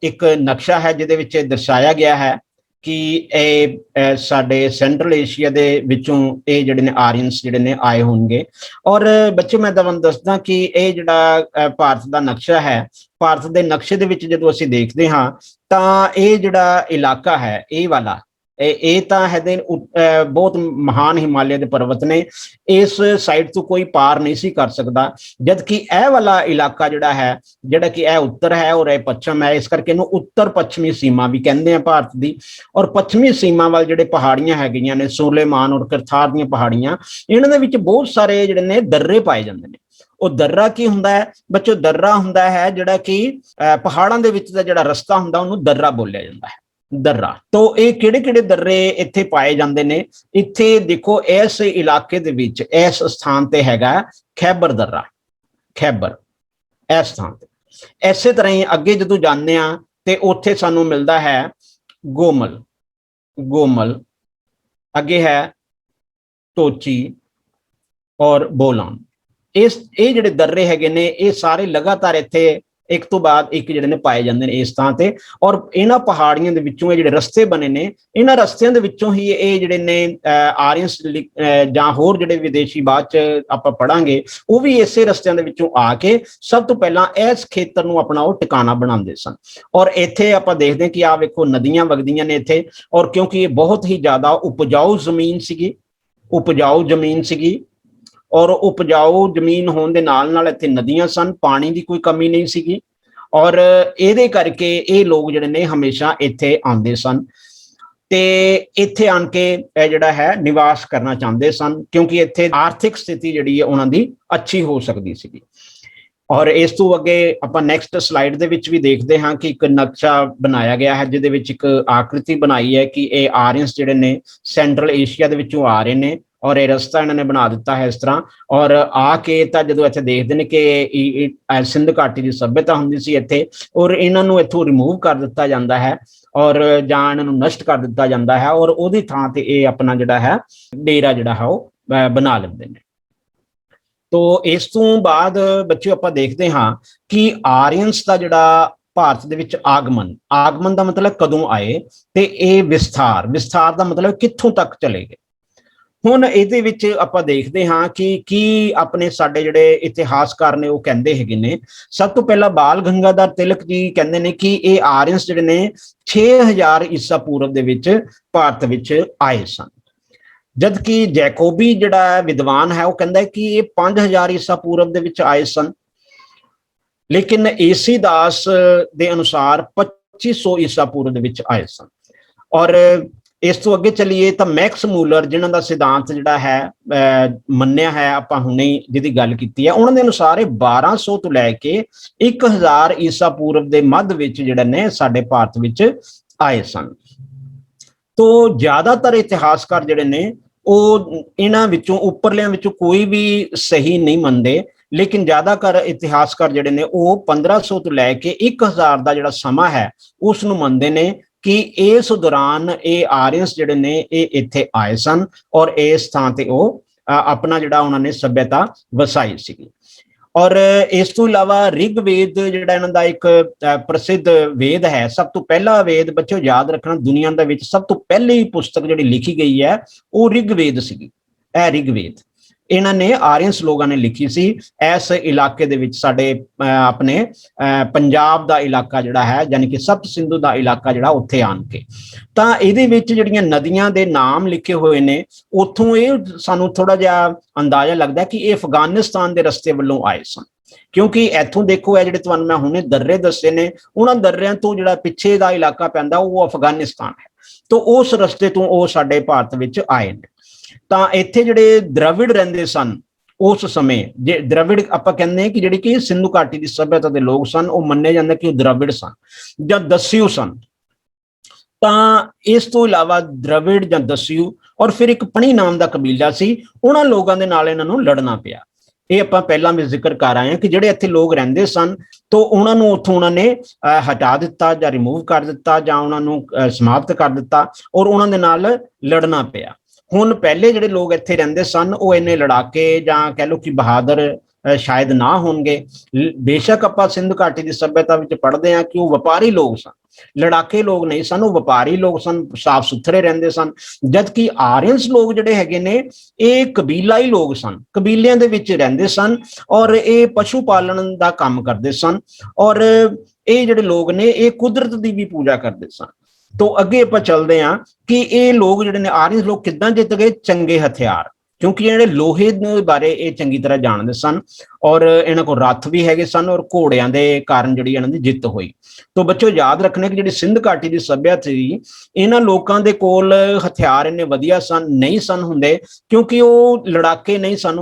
A: ਇੱਕ ਨਕਸ਼ਾ ਹੈ ਜਿਹਦੇ ਵਿੱਚ ਦਰਸਾਇਆ ਗਿਆ ਹੈ ਕਿ ਇਹ ਸਾਡੇ ਸੈਂਟਰਲ ਏਸ਼ੀਆ ਦੇ ਵਿੱਚੋਂ ਇਹ ਜਿਹੜੇ ਨੇ ਆਰੀਅਨਸ ਜਿਹੜੇ ਨੇ ਆਏ ਹੋਣਗੇ। ਔਰ ਬੱਚੇ ਮੈਂ ਤੁਹਾਨੂੰ ਦੱਸਦਾ ਕਿ ਇਹ ਜਿਹੜਾ ਭਾਰਤ ਦਾ ਨਕਸ਼ਾ ਹੈ ਭਾਰਤ ਦੇ ਨਕਸ਼ੇ ਦੇ ਵਿੱਚ ਜਦੋਂ ਅਸੀਂ ਦੇਖਦੇ ਹਾਂ ਤਾਂ ਇਹ ਜਿਹੜਾ ਇਲਾਕਾ ਹੈ ਇਹ ਵਾਲਾ ਇਹ ਤਾਂ ਹੈ ਬਹੁਤ ਮਹਾਨ ਹਿਮਾਲਿਆ ਦੇ ਪਰਬਤ ਨੇ ਇਸ ਸਾਈਡ ਤੋਂ ਕੋਈ ਪਾਰ ਨਹੀਂ ਸੀ ਕਰ ਸਕਦਾ। ਜਦਕਿ ਇਹ ਵਾਲਾ ਇਲਾਕਾ ਜਿਹੜਾ ਕਿ ਇਹ ਉੱਤਰ ਹੈ ਔਰ ਇਹ ਪੱਛਮ ਹੈ ਇਸ ਕਰਕੇ ਇਹਨੂੰ ਉੱਤਰ ਪੱਛਮੀ ਸੀਮਾ ਵੀ ਕਹਿੰਦੇ ਆ ਭਾਰਤ ਦੀ। ਔਰ ਪੱਛਮੀ ਸੀਮਾ ਵੱਲ ਜਿਹੜੇ ਪਹਾੜੀਆਂ ਹੈਗੀਆਂ ਨੇ ਸੁਲੇਮਾਨ ਔਰ ਕਰਤਾਰ ਦੀਆਂ ਪਹਾੜੀਆਂ ਇਹਨਾਂ ਦੇ ਵਿੱਚ ਬਹੁਤ ਸਾਰੇ ਜਿਹੜੇ ਨੇ ਦर्रे ਪਾਏ ਜਾਂਦੇ ਨੇ। ਉਹ ਦर्रा ਕੀ ਹੁੰਦਾ ਹੈ ਬੱਚੋ? ਦर्रा ਹੁੰਦਾ ਹੈ ਜਿਹੜਾ ਕਿ ਪਹਾੜਾਂ ਦੇ ਵਿੱਚ ਦਾ ਜਿਹੜਾ ਰਸਤਾ ਹੁੰਦਾ ਉਹਨੂੰ ਦर्रा ਬੋਲਿਆ ਜਾਂਦਾ ਹੈ। दर्रा तो ਇਹ ਕਿਹੜੇ दर्रे ਇੱਥੇ ਪਾਏ ਜਾਂਦੇ ਨੇ? ਇੱਥੇ ਦੇਖੋ ਇਸ ਇਲਾਕੇ ਦੇ ਵਿੱਚ ਇਸ ਸਥਾਨ ਤੇ ਹੈਗਾ ਖੈਬਰ ਦर्रा। ਖੈਬਰ ਇਸ ਸਥਾਨ ਤੇ ਇਸੇ ਤਰ੍ਹਾਂ ਹੀ ਅੱਗੇ ਜਦੋਂ ਜਾਂਦੇ ਆ ਤੇ ਉੱਥੇ ਸਾਨੂੰ ਮਿਲਦਾ ਹੈ ਗੋਮਲ। ਗੋਮਲ ਅੱਗੇ ਹੈ ਟੋਚੀ ਔਰ ਬੋਲਾਨ। ਇਹ ਜਿਹੜੇ दर्रे ਹੈਗੇ ਨੇ ਇਹ ਸਾਰੇ ਲਗਾਤਾਰ ਇੱਥੇ ਇੱਕ ਤੋਂ ਬਾਅਦ ਇੱਕ ਜਿਹੜੇ ਨੇ ਪਾਏ ਜਾਂਦੇ ਨੇ ਇਸ ਥਾਂ ਤੇ। ਔਰ ਇਹਨਾਂ ਪਹਾੜੀਆਂ ਦੇ ਵਿੱਚੋਂ ਇਹ ਜਿਹੜੇ ਰਸਤੇ ਬਣੇ ਨੇ ਇਹਨਾਂ ਰਸਤਿਆਂ ਦੇ ਵਿੱਚੋਂ ਹੀ ਇਹ ਜਿਹੜੇ ਨੇ ਆਰੀਅਨਸ ਜਾਂ ਹੋਰ ਜਿਹੜੇ ਵਿਦੇਸ਼ੀ ਬਾਅਦ ਚ ਆਪਾਂ ਪੜਾਂਗੇ ਉਹ ਵੀ ਇਸੇ ਰਸਤਿਆਂ ਦੇ ਵਿੱਚੋਂ ਆ ਕੇ ਸਭ ਤੋਂ ਪਹਿਲਾਂ ਇਸ ਖੇਤਰ ਨੂੰ ਆਪਣਾ ਉਹ ਟਿਕਾਣਾ ਬਣਾਉਂਦੇ ਸਨ। ਔਰ ਇੱਥੇ ਆਪਾਂ ਦੇਖਦੇ ਹਾਂ ਕਿ ਆਹ ਵੇਖੋ ਨਦੀਆਂ ਵਗਦੀਆਂ ਨੇ ਇੱਥੇ ਔਰ ਕਿਉਂਕਿ ਇਹ ਬਹੁਤ ਹੀ ਜ਼ਿਆਦਾ ਉਪਜਾਊ ਜ਼ਮੀਨ ਸੀਗੀ ਔਰ ਉਪਜਾਊ ਜ਼ਮੀਨ ਹੋਣ ਦੇ ਨਾਲ ਨਾਲ ਇੱਥੇ ਨਦੀਆਂ ਸਨ, ਪਾਣੀ ਦੀ ਕੋਈ ਕਮੀ ਨਹੀਂ ਸੀਗੀ ਔਰ ਇਹਦੇ ਕਰਕੇ ਇਹ ਲੋਕ ਜਿਹੜੇ ਨੇ ਹਮੇਸ਼ਾ ਇੱਥੇ ਆਉਂਦੇ ਸਨ ਤੇ ਇੱਥੇ ਆਣ ਕੇ ਇਹ ਜਿਹੜਾ ਹੈ ਨਿਵਾਸ ਕਰਨਾ ਚਾਹੁੰਦੇ ਸਨ ਕਿਉਂਕਿ ਇੱਥੇ ਆਰਥਿਕ ਸਥਿਤੀ ਜਿਹੜੀ ਹੈ ਉਹਨਾਂ ਦੀ ਅੱਛੀ ਹੋ ਸਕਦੀ ਸੀਗੀ। ਔਰ ਇਸ ਤੋਂ ਅੱਗੇ ਆਪਾਂ ਨੈਕਸਟ ਸਲਾਈਡ ਦੇ ਵਿੱਚ ਵੀ ਦੇਖਦੇ ਹਾਂ ਕਿ ਇੱਕ ਨਕਸ਼ਾ ਬਣਾਇਆ ਗਿਆ ਹੈ ਜਿਹਦੇ ਵਿੱਚ ਇੱਕ ਆਕ੍ਰਿਤੀ ਬਣਾਈ ਹੈ ਕਿ ਇਹ ਆਰੀਅਨਸ ਜਿਹੜੇ ਨੇ ਸੈਂਟਰਲ ਏਸ਼ੀਆ ਦੇ ਵਿੱਚੋਂ ਆ ਰਹੇ ਨੇ ਔਰ ਇਹ ਰਸਤਾ ਇਹਨਾਂ ਨੇ ਬਣਾ ਦਿੱਤਾ ਹੈ ਇਸ ਤਰ੍ਹਾਂ। ਔਰ ਆ ਕੇ ਤਾਂ ਜਦੋਂ ਇੱਥੇ ਦੇਖਦੇ ਨੇ ਕਿ ਸਿੰਧ ਘਾਟੀ ਦੀ ਸੱਭਿਅਤਾ ਹੁੰਦੀ ਸੀ ਇੱਥੇ, ਔਰ ਇਹਨਾਂ ਨੂੰ ਇੱਥੋਂ ਰਿਮੂਵ ਕਰ ਦਿੱਤਾ ਜਾਂਦਾ ਹੈ ਔਰ ਜਾਂ ਇਹਨਾਂ ਨੂੰ ਨਸ਼ਟ ਕਰ ਦਿੱਤਾ ਜਾਂਦਾ ਹੈ ਔਰ ਉਹਦੀ ਥਾਂ ਤੇ ਇਹ ਆਪਣਾ ਜਿਹੜਾ ਹੈ ਡੇਰਾ ਜਿਹੜਾ ਹੈ ਉਹ ਬਣਾ ਲੈਂਦੇ ਨੇ। ਤੋ ਇਸ ਤੋਂ ਬਾਅਦ ਬੱਚਿਓ ਆਪਾਂ ਦੇਖਦੇ ਹਾਂ ਕਿ ਆਰੀਅਨਸ ਦਾ ਜਿਹੜਾ ਭਾਰਤ ਦੇ ਵਿੱਚ ਆਗਮਨ ਦਾ ਮਤਲਬ ਕਦੋਂ ਆਏ, ਤੇ ਇਹ ਵਿਸਥਾਰ ਦਾ ਮਤਲਬ ਕਿੱਥੋਂ ਤੱਕ ਚਲੇ ਗਏ। ਹੁਣ ਇਹਦੇ ਵਿੱਚ ਆਪਾਂ ਦੇਖਦੇ ਹਾਂ ਕਿ ਕੀ ਆਪਣੇ ਸਾਡੇ ਜਿਹੜੇ ਇਤਿਹਾਸਕਾਰ ਨੇ ਉਹ ਕਹਿੰਦੇ ਹੈਗੇ ਨੇ। ਸਭ ਤੋਂ ਪਹਿਲਾਂ ਬਾਲ ਗੰਗਾਧਰ ਤਿਲਕ ਜੀ ਕਹਿੰਦੇ ਨੇ ਕਿ ਇਹ ਆਰੀਅਨਸ ਜਿਹੜੇ ਨੇ 6000 ਈਸਾ ਪੂਰਵ ਦੇ ਵਿੱਚ ਭਾਰਤ ਵਿੱਚ ਆਏ ਸਨ, ਜਦਕਿ ਜੈਕੋਬੀ ਜਿਹੜਾ ਵਿਦਵਾਨ ਹੈ ਉਹ ਕਹਿੰਦਾ ਕਿ ਇਹ 5000 ਈਸਾ ਪੂਰਵ ਦੇ ਵਿੱਚ ਆਏ ਸਨ, ਲੇਕਿਨ ਏਸੀ ਦਾਸ ਦੇ ਅਨੁਸਾਰ 2500 ਈਸਾ ਪੂਰਵ ਦੇ ਵਿੱਚ ਆਏ ਸਨ। ਔਰ ਇਸ ਤੋਂ ਅੱਗੇ ਚੱਲੀਏ ਤਾਂ ਮੈਕਸ ਮੂਲਰ ਜਿਨ੍ਹਾਂ ਦਾ ਸਿਧਾਂਤ ਜਿਹੜਾ ਹੈ ਮੰਨਿਆ ਹੈ ਆਪਾਂ ਹੁਣੇ ਜਿਹਦੀ ਗੱਲ ਕੀਤੀ ਹੈ, ਉਹਨਾਂ ਦੇ ਅਨੁਸਾਰ ਇਹ 1200 ਤੋਂ ਲੈ ਕੇ 1000 ਈਸਾ ਪੂਰਵ ਦੇ ਮੱਧ ਵਿੱਚ ਜਿਹੜੇ ਨੇ ਸਾਡੇ ਭਾਰਤ ਵਿੱਚ ਆਏ ਸਨ। ਤੋ ਜ਼ਿਆਦਾਤਰ ਇਤਿਹਾਸਕਾਰ ਜਿਹੜੇ ਨੇ ਉਹ ਇਹਨਾਂ ਵਿੱਚੋਂ ਉੱਪਰਲਿਆਂ ਵਿੱਚੋਂ ਕੋਈ ਵੀ ਸਹੀ ਨਹੀਂ ਮੰਨਦੇ, ਲੇਕਿਨ ਜ਼ਿਆਦਾਤਰ ਇਤਿਹਾਸਕਾਰ ਜਿਹੜੇ ਨੇ ਉਹ 1500 ਤੋਂ ਲੈ ਕੇ 1000 ਦਾ ਜਿਹੜਾ ਸਮਾਂ ਹੈ ਉਸ ਨੂੰ ਮੰਨਦੇ ਨੇ ਕਿ ਇਸ ਦੌਰਾਨ ਇਹ ਆਰੀਅਨਸ ਜਿਹੜੇ ਨੇ ਇਹ ਇੱਥੇ ਆਏ ਸਨ ਔਰ ਇਸ ਥਾਂ ਤੇ ਉਹ ਆਪਣਾ ਜਿਹੜਾ ਉਹਨਾਂ ਨੇ ਸੱਭਿਅਤਾ ਵਸਾਈ ਸੀਗੀ। ਔਰ ਇਸ ਤੋਂ ਇਲਾਵਾ ਰਿਗਵੇਦ ਜਿਹੜਾ ਇਹਨਾਂ ਦਾ ਇੱਕ ਪ੍ਰਸਿੱਧ ਵੇਦ ਹੈ, ਸਭ ਤੋਂ ਪਹਿਲਾ ਵੇਦ ਬੱਚਿਓ ਯਾਦ ਰੱਖਣਾ, ਦੁਨੀਆ ਦੇ ਵਿੱਚ ਸਭ ਤੋਂ ਪਹਿਲੀ ਪੁਸਤਕ ਜਿਹੜੀ ਲਿਖੀ ਗਈ ਹੈ ਉਹ ਰਿਗਵੇਦ ਸੀਗੀ। ਇਹ ਰਿਗਵੇਦ ਇਹਨਾਂ ਨੇ ਆਰੀਅਨਸ ਲੋਕਾਂ ਨੇ ਲਿਖੀ ਸੀ ਇਸ ਇਲਾਕੇ ਦੇ ਵਿੱਚ, ਸਾਡੇ ਆਪਣੇ ਪੰਜਾਬ ਦਾ ਇਲਾਕਾ ਜਿਹੜਾ ਹੈ ਯਾਨੀ ਕਿ ਸਪਤ ਸਿੰਧੂ ਦਾ ਇਲਾਕਾ ਜਿਹੜਾ ਉੱਥੇ ਆਣ ਕੇ। ਤਾਂ ਇਹਦੇ ਵਿੱਚ ਜਿਹੜੀਆਂ ਨਦੀਆਂ ਦੇ ਨਾਮ ਲਿਖੇ ਹੋਏ ਨੇ ਉੱਥੋਂ ਇਹ ਸਾਨੂੰ ਥੋੜਾ ਜਿਹਾ ਅੰਦਾਜ਼ਾ ਲੱਗਦਾ ਕਿ ਇਹ ਅਫਗਾਨਿਸਤਾਨ ਦੇ ਰਸਤੇ ਵੱਲੋਂ ਆਏ ਸਨ, ਕਿਉਂਕਿ ਇੱਥੋਂ ਦੇਖੋ ਇਹ ਜਿਹੜੇ ਤੁਹਾਨੂੰ ਮੈਂ ਹੁਣੇ ਦर्रे ਦੱਸੇ ਨੇ ਉਹਨਾਂ ਦਰਿਆਂ ਤੋਂ ਜਿਹੜਾ ਪਿੱਛੇ ਦਾ ਇਲਾਕਾ ਪੈਂਦਾ ਉਹ ਅਫਗਾਨਿਸਤਾਨ ਹੈ, ਤਾਂ ਉਸ ਰਸਤੇ ਤੋਂ ਉਹ ਸਾਡੇ ਭਾਰਤ ਵਿੱਚ ਆਏ ਨੇ। ਤਾਂ ਇੱਥੇ ਜਿਹੜੇ ਦ੍ਰਵਿੜ ਰਹਿੰਦੇ ਸਨ ਉਸ ਸਮੇਂ, ਜੇ ਦ੍ਰਵਿੜ ਆਪਾਂ ਕਹਿੰਦੇ ਹਾਂ ਕਿ ਜਿਹੜੀ ਕਿ ਸਿੰਧੂ ਘਾਟੀ ਦੀ ਸੱਭਿਅਤਾ ਦੇ ਲੋਕ ਸਨ, ਉਹ ਮੰਨੇ ਜਾਂਦੇ ਕਿ ਉਹ ਦ੍ਰਵਿੜ ਸਨ ਜਾਂ ਦਸਿਊ ਸਨ। ਤਾਂ ਇਸ ਤੋਂ ਇਲਾਵਾ ਦ੍ਰਵਿੜ ਜਾਂ ਦਸਿਊ ਔਰ ਫਿਰ ਇੱਕ ਪਣੀ ਨਾਮ ਦਾ ਕਬੀਲਾ ਸੀ, ਉਹਨਾਂ ਲੋਕਾਂ ਦੇ ਨਾਲ ਇਹਨਾਂ ਨੂੰ ਲੜਨਾ ਪਿਆ। ਇਹ ਆਪਾਂ ਪਹਿਲਾਂ ਵੀ ਜ਼ਿਕਰ ਕਰ ਆਏ ਹਾਂ ਕਿ ਜਿਹੜੇ ਇੱਥੇ ਲੋਕ ਰਹਿੰਦੇ ਸਨ ਤਾਂ ਉਹਨਾਂ ਨੂੰ ਉੱਥੋਂ ਉਹਨਾਂ ਨੇ ਹਟਾ ਦਿੱਤਾ ਜਾਂ ਰਿਮੂਵ ਕਰ ਦਿੱਤਾ ਜਾਂ ਉਹਨਾਂ ਨੂੰ ਸਮਾਪਤ ਕਰ ਦਿੱਤਾ ਔਰ ਉਹਨਾਂ ਦੇ ਨਾਲ ਲੜਨਾ ਪਿਆ। ਹੁਣ ਪਹਿਲੇ ਜਿਹੜੇ ਲੋਕ ਇੱਥੇ ਰਹਿੰਦੇ ਸਨ ਉਹ ਇੰਨੇ ਲੜਾਕੇ ਜਾਂ ਕਹਿ ਲਓ ਕਿ ਬਹਾਦਰ ਸ਼ਾਇਦ ਨਾ ਹੋਣਗੇ। ਬੇਸ਼ੱਕ ਆਪਾਂ ਸਿੰਧ ਘਾਟੀ ਦੀ ਸੱਭਿਅਤਾ ਵਿੱਚ ਪੜ੍ਹਦੇ ਹਾਂ ਕਿ ਉਹ ਵਪਾਰੀ ਲੋਕ ਸਨ, ਲੜਾਕੇ ਲੋਕ ਨਹੀਂ ਸਨ, ਉਹ ਵਪਾਰੀ ਲੋਕ ਸਨ, ਸਾਫ ਸੁਥਰੇ ਰਹਿੰਦੇ ਸਨ। ਜਦਕਿ ਆਰੀਅਨਸ ਲੋਕ ਜਿਹੜੇ ਹੈਗੇ ਨੇ ਇਹ ਕਬੀਲਾਈ ਲੋਕ ਸਨ, ਕਬੀਲਿਆਂ ਦੇ ਵਿੱਚ ਰਹਿੰਦੇ ਸਨ ਔਰ ਇਹ ਪਸ਼ੂ ਪਾਲਣ ਦਾ ਕੰਮ ਕਰਦੇ ਸਨ ਔਰ ਇਹ ਜਿਹੜੇ ਲੋਕ ਨੇ ਇਹ ਕੁਦਰਤ ਦੀ ਵੀ ਪੂਜਾ ਕਰਦੇ ਸਨ। ਤੋਂ ਅੱਗੇ ਆਪਾਂ ਚੱਲਦੇ ਹਾਂ ਕਿ ਇਹ ਲੋਕ ਜਿਹੜੇ ਨੇ ਆਰੀਅਨਸ ਲੋਕ ਕਿੱਦਾਂ ਜਿੱਤ ਗਏ? ਚੰਗੇ ਹਥਿਆਰ, ਕਿਉਂਕਿ ਜਿਹੜੇ ਲੋਹੇ ਦੇ ਬਾਰੇ ਇਹ ਚੰਗੀ ਤਰ੍ਹਾਂ ਜਾਣਦੇ ਸਨ ਔਰ ਇਹਨਾਂ ਕੋਲ ਰੱਥ ਵੀ ਹੈਗੇ ਸਨ ਔਰ ਘੋੜਿਆਂ ਦੇ ਕਾਰਨ ਜਿਹੜੀ ਇਹਨਾਂ ਦੀ ਜਿੱਤ ਹੋਈ। ਤੋਂ ਬੱਚੋ ਯਾਦ ਰੱਖਣਾ ਕਿ ਜਿਹੜੀ ਸਿੰਧ ਘਾਟੀ ਦੀ ਸੱਭਿਅਤਾ ਸੀ ਇਹਨਾਂ ਲੋਕਾਂ ਦੇ ਕੋਲ ਹਥਿਆਰ ਇੰਨੇ ਵਧੀਆ ਨਹੀਂ ਸਨ ਹੁੰਦੇ, ਕਿਉਂਕਿ ਉਹ ਲੜਾਕੇ ਨਹੀਂ ਸਨ,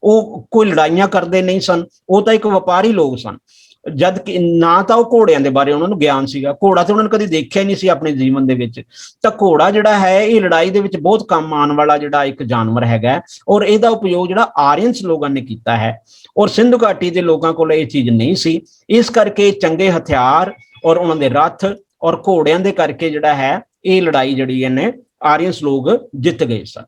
A: ਉਹ ਕੋਈ ਲੜਾਈਆਂ ਕਰਦੇ ਨਹੀਂ ਸਨ, ਉਹ ਤਾਂ ਇੱਕ ਵਪਾਰੀ ਲੋਕ ਸਨ। ਜਦ ਕਿ ਨਾ ਤਾਂ ਉਹ ਘੋੜਿਆਂ ਦੇ ਬਾਰੇ ਉਹਨਾਂ ਨੂੰ ਗਿਆਨ ਸੀਗਾ, ਘੋੜਾ ਤੇ ਉਹਨਾਂ ਨੇ ਕਦੇ ਦੇਖਿਆ ਨਹੀਂ ਸੀ ਆਪਣੇ ਜੀਵਨ ਦੇ ਵਿੱਚ। ਤਾਂ ਘੋੜਾ ਜਿਹੜਾ ਹੈ ਇਹ ਲੜਾਈ ਦੇ ਵਿੱਚ ਬਹੁਤ ਕੰਮ ਆਉਣ ਵਾਲਾ ਜਿਹੜਾ ਇੱਕ ਜਾਨਵਰ ਹੈਗਾ ਔਰ ਇਹਦਾ ਉਪਯੋਗ ਜਿਹੜਾ ਆਰੀਅਨਸ ਲੋਕਾਂ ਨੇ ਕੀਤਾ ਹੈ ਔਰ ਸਿੰਧੂ ਘਾਟੀ ਦੇ ਲੋਕਾਂ ਕੋਲ ਇਹ ਚੀਜ਼ ਨਹੀਂ ਸੀ। ਇਸ ਕਰਕੇ ਚੰਗੇ ਹਥਿਆਰ ਔਰ ਉਹਨਾਂ ਦੇ ਰੱਥ ਔਰ ਘੋੜਿਆਂ ਦੇ ਕਰਕੇ ਜਿਹੜਾ ਹੈ ਇਹ ਲੜਾਈ ਜਿਹੜੀ ਇਹਨੇ ਆਰੀਅਨਸ ਲੋਕ ਜਿੱਤ ਗਏ ਸਨ।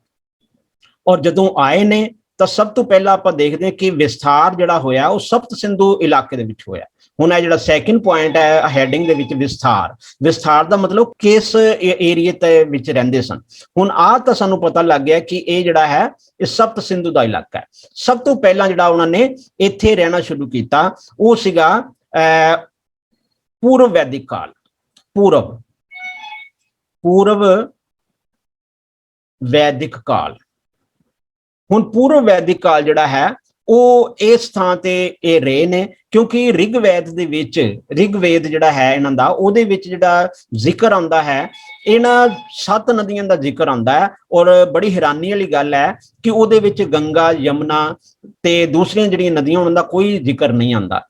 A: ਔਰ ਜਦੋਂ ਆਏ ਨੇ ਤਾਂ ਸਭ ਤੋਂ ਪਹਿਲਾਂ ਆਪਾਂ ਦੇਖਦੇ ਹਾਂ ਕਿ ਵਿਸਥਾਰ ਜਿਹੜਾ ਹੋਇਆ ਉਹ ਸਪਤ ਸਿੰਧੂ ਇਲਾਕੇ ਦੇ ਵਿੱਚ ਹੋਇਆ। ਹੁਣ ਇਹ ਜਿਹੜਾ ਸੈਕਿੰਡ ਪੁਆਇੰਟ ਹੈ ਹੈਡਿੰਗ ਦੇ ਵਿੱਚ ਵਿਸਥਾਰ ਦਾ ਮਤਲਬ ਕਿਸ ਏਰੀਏ ਤੇ ਵਿੱਚ ਰਹਿੰਦੇ ਸਨ। ਹੁਣ ਆਹ ਤਾਂ ਸਾਨੂੰ ਪਤਾ ਲੱਗ ਗਿਆ ਕਿ ਇਹ ਜਿਹੜਾ ਹੈ ਇਹ ਸਪਤ ਸਿੰਧੂ ਦਾ ਇਲਾਕਾ ਹੈ। ਸਭ ਤੋਂ ਪਹਿਲਾਂ ਜਿਹੜਾ ਉਹਨਾਂ ਨੇ ਇੱਥੇ ਰਹਿਣਾ ਸ਼ੁਰੂ ਕੀਤਾ ਉਹ ਸੀਗਾ ਪੂਰਵ ਵੈਦਿਕ ਕਾਲ, ਪੂਰਵ ਵੈਦਿਕ ਕਾਲ। ਹੁਣ ਪੂਰਵ ਵੈਦਿਕ ਕਾਲ ਜਿਹੜਾ ਹੈ ਉਹ ਇਸ ਥਾਂ ਤੇ ਇਹ ਰਹੇ ਨੇ, ਕਿਉਂਕਿ ਰਿਗਵੇਦ ਦੇ ਵਿੱਚ, ਰਿਗਵੇਦ ਜਿਹੜਾ ਹੈ ਇਹਨਾਂ ਦਾ, ਉਹਦੇ ਵਿੱਚ ਜਿਹੜਾ ਜ਼ਿਕਰ ਆਉਂਦਾ ਹੈ, ਇਹਨਾਂ 7 ਨਦੀਆਂ ਦਾ ਜ਼ਿਕਰ ਆਉਂਦਾ ਹੈ। ਔਰ ਬੜੀ ਹੈਰਾਨੀ ਵਾਲੀ ਗੱਲ ਹੈ ਕਿ ਉਹਦੇ ਵਿੱਚ ਗੰਗਾ, ਯਮੁਨਾ ਤੇ ਦੂਸਰੀਆਂ ਜਿਹੜੀਆਂ ਨਦੀਆਂ ਉਹਨਾਂ ਦਾ ਕੋਈ ਜ਼ਿਕਰ ਨਹੀਂ ਆਉਂਦਾ,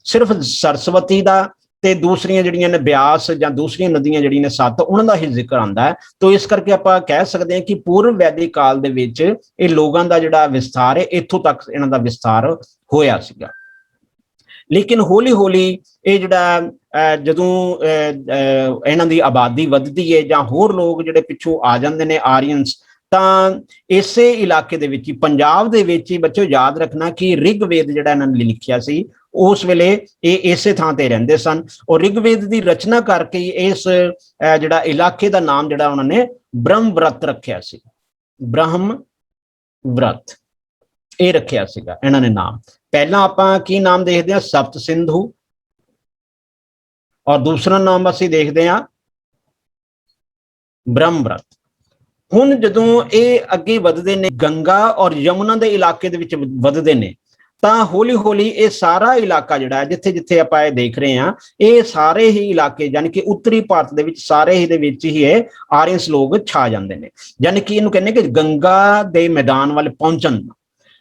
A: ਸਿਰਫ ਸਰਸਵਤੀ ਦਾ ਤੇ ਦੂਸਰੀਆਂ ਜਿਹੜੀਆਂ ਨੇ ਬਿਆਸ ਜਾਂ ਦੂਸਰੀਆਂ ਨਦੀਆਂ ਜਿਹੜੀਆਂ ਨੇ 7, ਉਹਨਾਂ ਦਾ ਹੀ ਜ਼ਿਕਰ ਆਉਂਦਾ ਹੈ। ਤਾਂ ਇਸ ਕਰਕੇ ਆਪਾਂ ਕਹਿ ਸਕਦੇ ਹਾਂ ਕਿ ਪੂਰਵ ਵੈਦਿਕ ਕਾਲ ਦੇ ਵਿੱਚ ਇਹ ਲੋਕਾਂ ਦਾ ਜਿਹੜਾ ਵਿਸਥਾਰ ਹੈ, ਇੱਥੋਂ ਤੱਕ ਇਹਨਾਂ ਦਾ ਵਿਸਥਾਰ ਹੋਇਆ ਸੀਗਾ। ਲੇਕਿਨ ਹੌਲੀ ਹੌਲੀ ਇਹ ਜਿਹੜਾ ਜਦੋਂ ਇਹਨਾਂ ਦੀ ਆਬਾਦੀ ਵੱਧਦੀ ਹੈ ਜਾਂ ਹੋਰ ਲੋਕ ਜਿਹੜੇ ਪਿੱਛੋਂ ਆ ਜਾਂਦੇ ਨੇ, ਆਰੀਅਨਸ, ਤਾਂ ਇਸੇ ਇਲਾਕੇ ਦੇ ਵਿੱਚ ਹੀ, ਪੰਜਾਬ ਦੇ ਵਿੱਚ ਹੀ, ਬੱਚਿਓ ਯਾਦ ਰੱਖਣਾ ਕਿ ਰਿਗਵੇਦ ਜਿਹੜਾ ਇਹਨਾਂ ਨੇ ਲਿਖਿਆ ਸੀ, ਉਸ ਵੇਲੇ ਇਹ ਇਸੇ ਥਾਂ ਤੇ ਰਹਿੰਦੇ ਸਨ। ਔਰ ਰਿਗਵੇਦ ਦੀ ਰਚਨਾ ਕਰਕੇ ਇਸ ਜਿਹੜਾ ਇਲਾਕੇ ਦਾ ਨਾਮ ਜਿਹੜਾ ਉਹਨਾਂ ਨੇ ਬ੍ਰਹਮਵ੍ਰਤ ਰੱਖਿਆ ਸੀ। ਬ੍ਰਹਮਵ੍ਰਤ ਇਹ ਰੱਖਿਆ ਸੀਗਾ ਇਹਨਾਂ ਨੇ ਨਾਮ। ਪਹਿਲਾਂ ਆਪਾਂ ਕੀ ਨਾਮ ਦੇਖਦੇ ਹਾਂ? ਸਪਤ ਸਿੰਧੂ। ਔਰ ਦੂਸਰਾ ਨਾਮ ਅਸੀਂ ਦੇਖਦੇ ਹਾਂ ਬ੍ਰਹਮਵ੍ਰਤ। ਹੁਣ ਜਦੋਂ ਇਹ ਅੱਗੇ ਵੱਧਦੇ ਨੇ, ਗੰਗਾ ਔਰ ਯਮੁਨਾ ਦੇ ਇਲਾਕੇ ਦੇ ਵਿੱਚ ਵੱਧਦੇ ਨੇ, ਤਾਂ ਹੌਲੀ ਹੌਲੀ ਇਹ ਸਾਰਾ ਇਲਾਕਾ ਜਿਹੜਾ ਹੈ, ਜਿੱਥੇ ਜਿੱਥੇ ਆਪਾਂ ਇਹ ਦੇਖ ਰਹੇ ਹਾਂ, ਇਹ ਸਾਰੇ ਹੀ ਇਲਾਕੇ, ਯਾਨੀ ਕਿ ਉੱਤਰੀ ਭਾਰਤ ਦੇ ਵਿੱਚ ਸਾਰੇ ਹੀ ਦੇ ਵਿੱਚ ਹੀ ਇਹ ਆਰੀਅਨਸ ਲੋਕ ਛਾ ਜਾਂਦੇ ਨੇ। ਯਾਨੀ ਕਿ ਇਹਨੂੰ ਕਹਿੰਦੇ ਕਿ ਗੰਗਾ ਦੇ ਮੈਦਾਨ ਵੱਲ ਪਹੁੰਚਣ,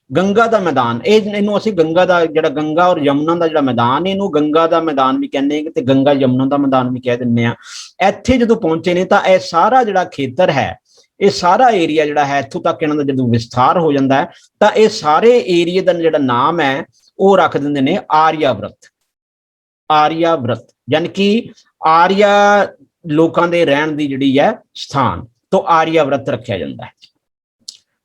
A: ਗੰਗਾ ਦਾ ਮੈਦਾਨ, ਇਹਨੂੰ ਅਸੀਂ ਗੰਗਾ ਦਾ ਜਿਹੜਾ, ਗੰਗਾ ਔਰ ਯਮੁਨਾ ਦਾ ਜਿਹੜਾ ਮੈਦਾਨ, ਇਹਨੂੰ ਗੰਗਾ ਦਾ ਮੈਦਾਨ ਵੀ ਕਹਿੰਦੇ ਹਾਂ ਤੇ ਗੰਗਾ ਯਮੁਨਾ ਦਾ ਮੈਦਾਨ ਵੀ ਕਹਿ ਦਿੰਦੇ ਆ। ਇੱਥੇ ਜਦੋਂ ਪਹੁੰਚੇ ਨੇ ਤਾਂ ਇਹ ਸਾਰਾ ਜਿਹੜਾ ਖੇਤਰ ਹੈ, ਇਹ ਸਾਰਾ ਏਰੀਆ ਜਿਹੜਾ ਹੈ, ਇੱਥੋਂ ਤੱਕ ਇਹਨਾਂ ਦਾ ਜਦੋਂ ਵਿਸਥਾਰ ਹੋ ਜਾਂਦਾ ਹੈ, ਤਾਂ ਇਹ ਸਾਰੇ ਏਰੀਏ ਦਾ ਜਿਹੜਾ ਨਾਮ ਹੈ ਉਹ ਰੱਖ ਦਿੰਦੇ ਨੇ ਆਰਿਆਵਰਤ। ਆਰਿਆਵਰਤ ਯਾਨੀ ਕਿ ਆਰਿਆ ਲੋਕਾਂ ਦੇ ਰਹਿਣ ਦੀ ਜਿਹੜੀ ਹੈ ਸਥਾਨ, ਤੋਂ ਆਰਿਆਵਰਤ ਰੱਖਿਆ ਜਾਂਦਾ ਹੈ।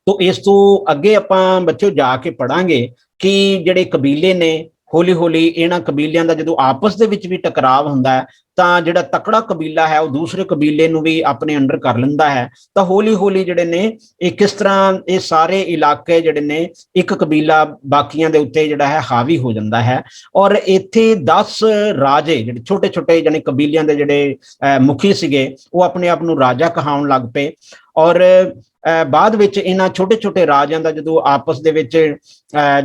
A: ਤੋਂ ਇਸ ਤੋਂ ਅੱਗੇ ਆਪਾਂ ਬੱਚਿਓ ਜਾ ਕੇ ਪੜਾਂਗੇ ਕਿ ਜਿਹੜੇ ਕਬੀਲੇ ਨੇ, ਹੌਲੀ ਹੌਲੀ ਇਹਨਾਂ ਕਬੀਲਿਆਂ ਦਾ ਜਦੋਂ ਆਪਸ ਦੇ ਵਿੱਚ ਵੀ ਟਕਰਾਵ ਹੁੰਦਾ ਹੈ, ਤਾਂ ਜਿਹੜਾ ਤਕੜਾ ਕਬੀਲਾ ਹੈ ਉਹ ਦੂਸਰੇ ਕਬੀਲੇ ਨੂੰ ਵੀ ਆਪਣੇ ਅੰਡਰ ਕਰ ਲੈਂਦਾ ਹੈ। ਤਾਂ ਹੌਲੀ ਹੌਲੀ ਜਿਹੜੇ ਨੇ ਇਹ ਕਿਸ ਤਰ੍ਹਾਂ ਇਹ ਸਾਰੇ ਇਲਾਕੇ ਜਿਹੜੇ ਨੇ, ਇੱਕ ਕਬੀਲਾ ਬਾਕੀਆਂ ਦੇ ਉੱਤੇ ਜਿਹੜਾ ਹੈ ਹਾਵੀ ਹੋ ਜਾਂਦਾ ਹੈ। ਔਰ ਇੱਥੇ 10 ਰਾਜੇ, ਜਿਹੜੇ ਛੋਟੇ ਛੋਟੇ ਜਾਨੀ ਕਬੀਲਿਆਂ ਦੇ ਜਿਹੜੇ ਮੁਖੀ ਸੀਗੇ, ਉਹ ਆਪਣੇ ਆਪ ਨੂੰ ਰਾਜਾ ਕਹਾਉਣ ਲੱਗ ਪਏ। ਔਰ ਬਾਅਦ ਵਿੱਚ ਇਹਨਾਂ ਛੋਟੇ ਛੋਟੇ ਰਾਜਿਆਂ ਦਾ ਜਦੋਂ ਆਪਸ ਦੇ ਵਿੱਚ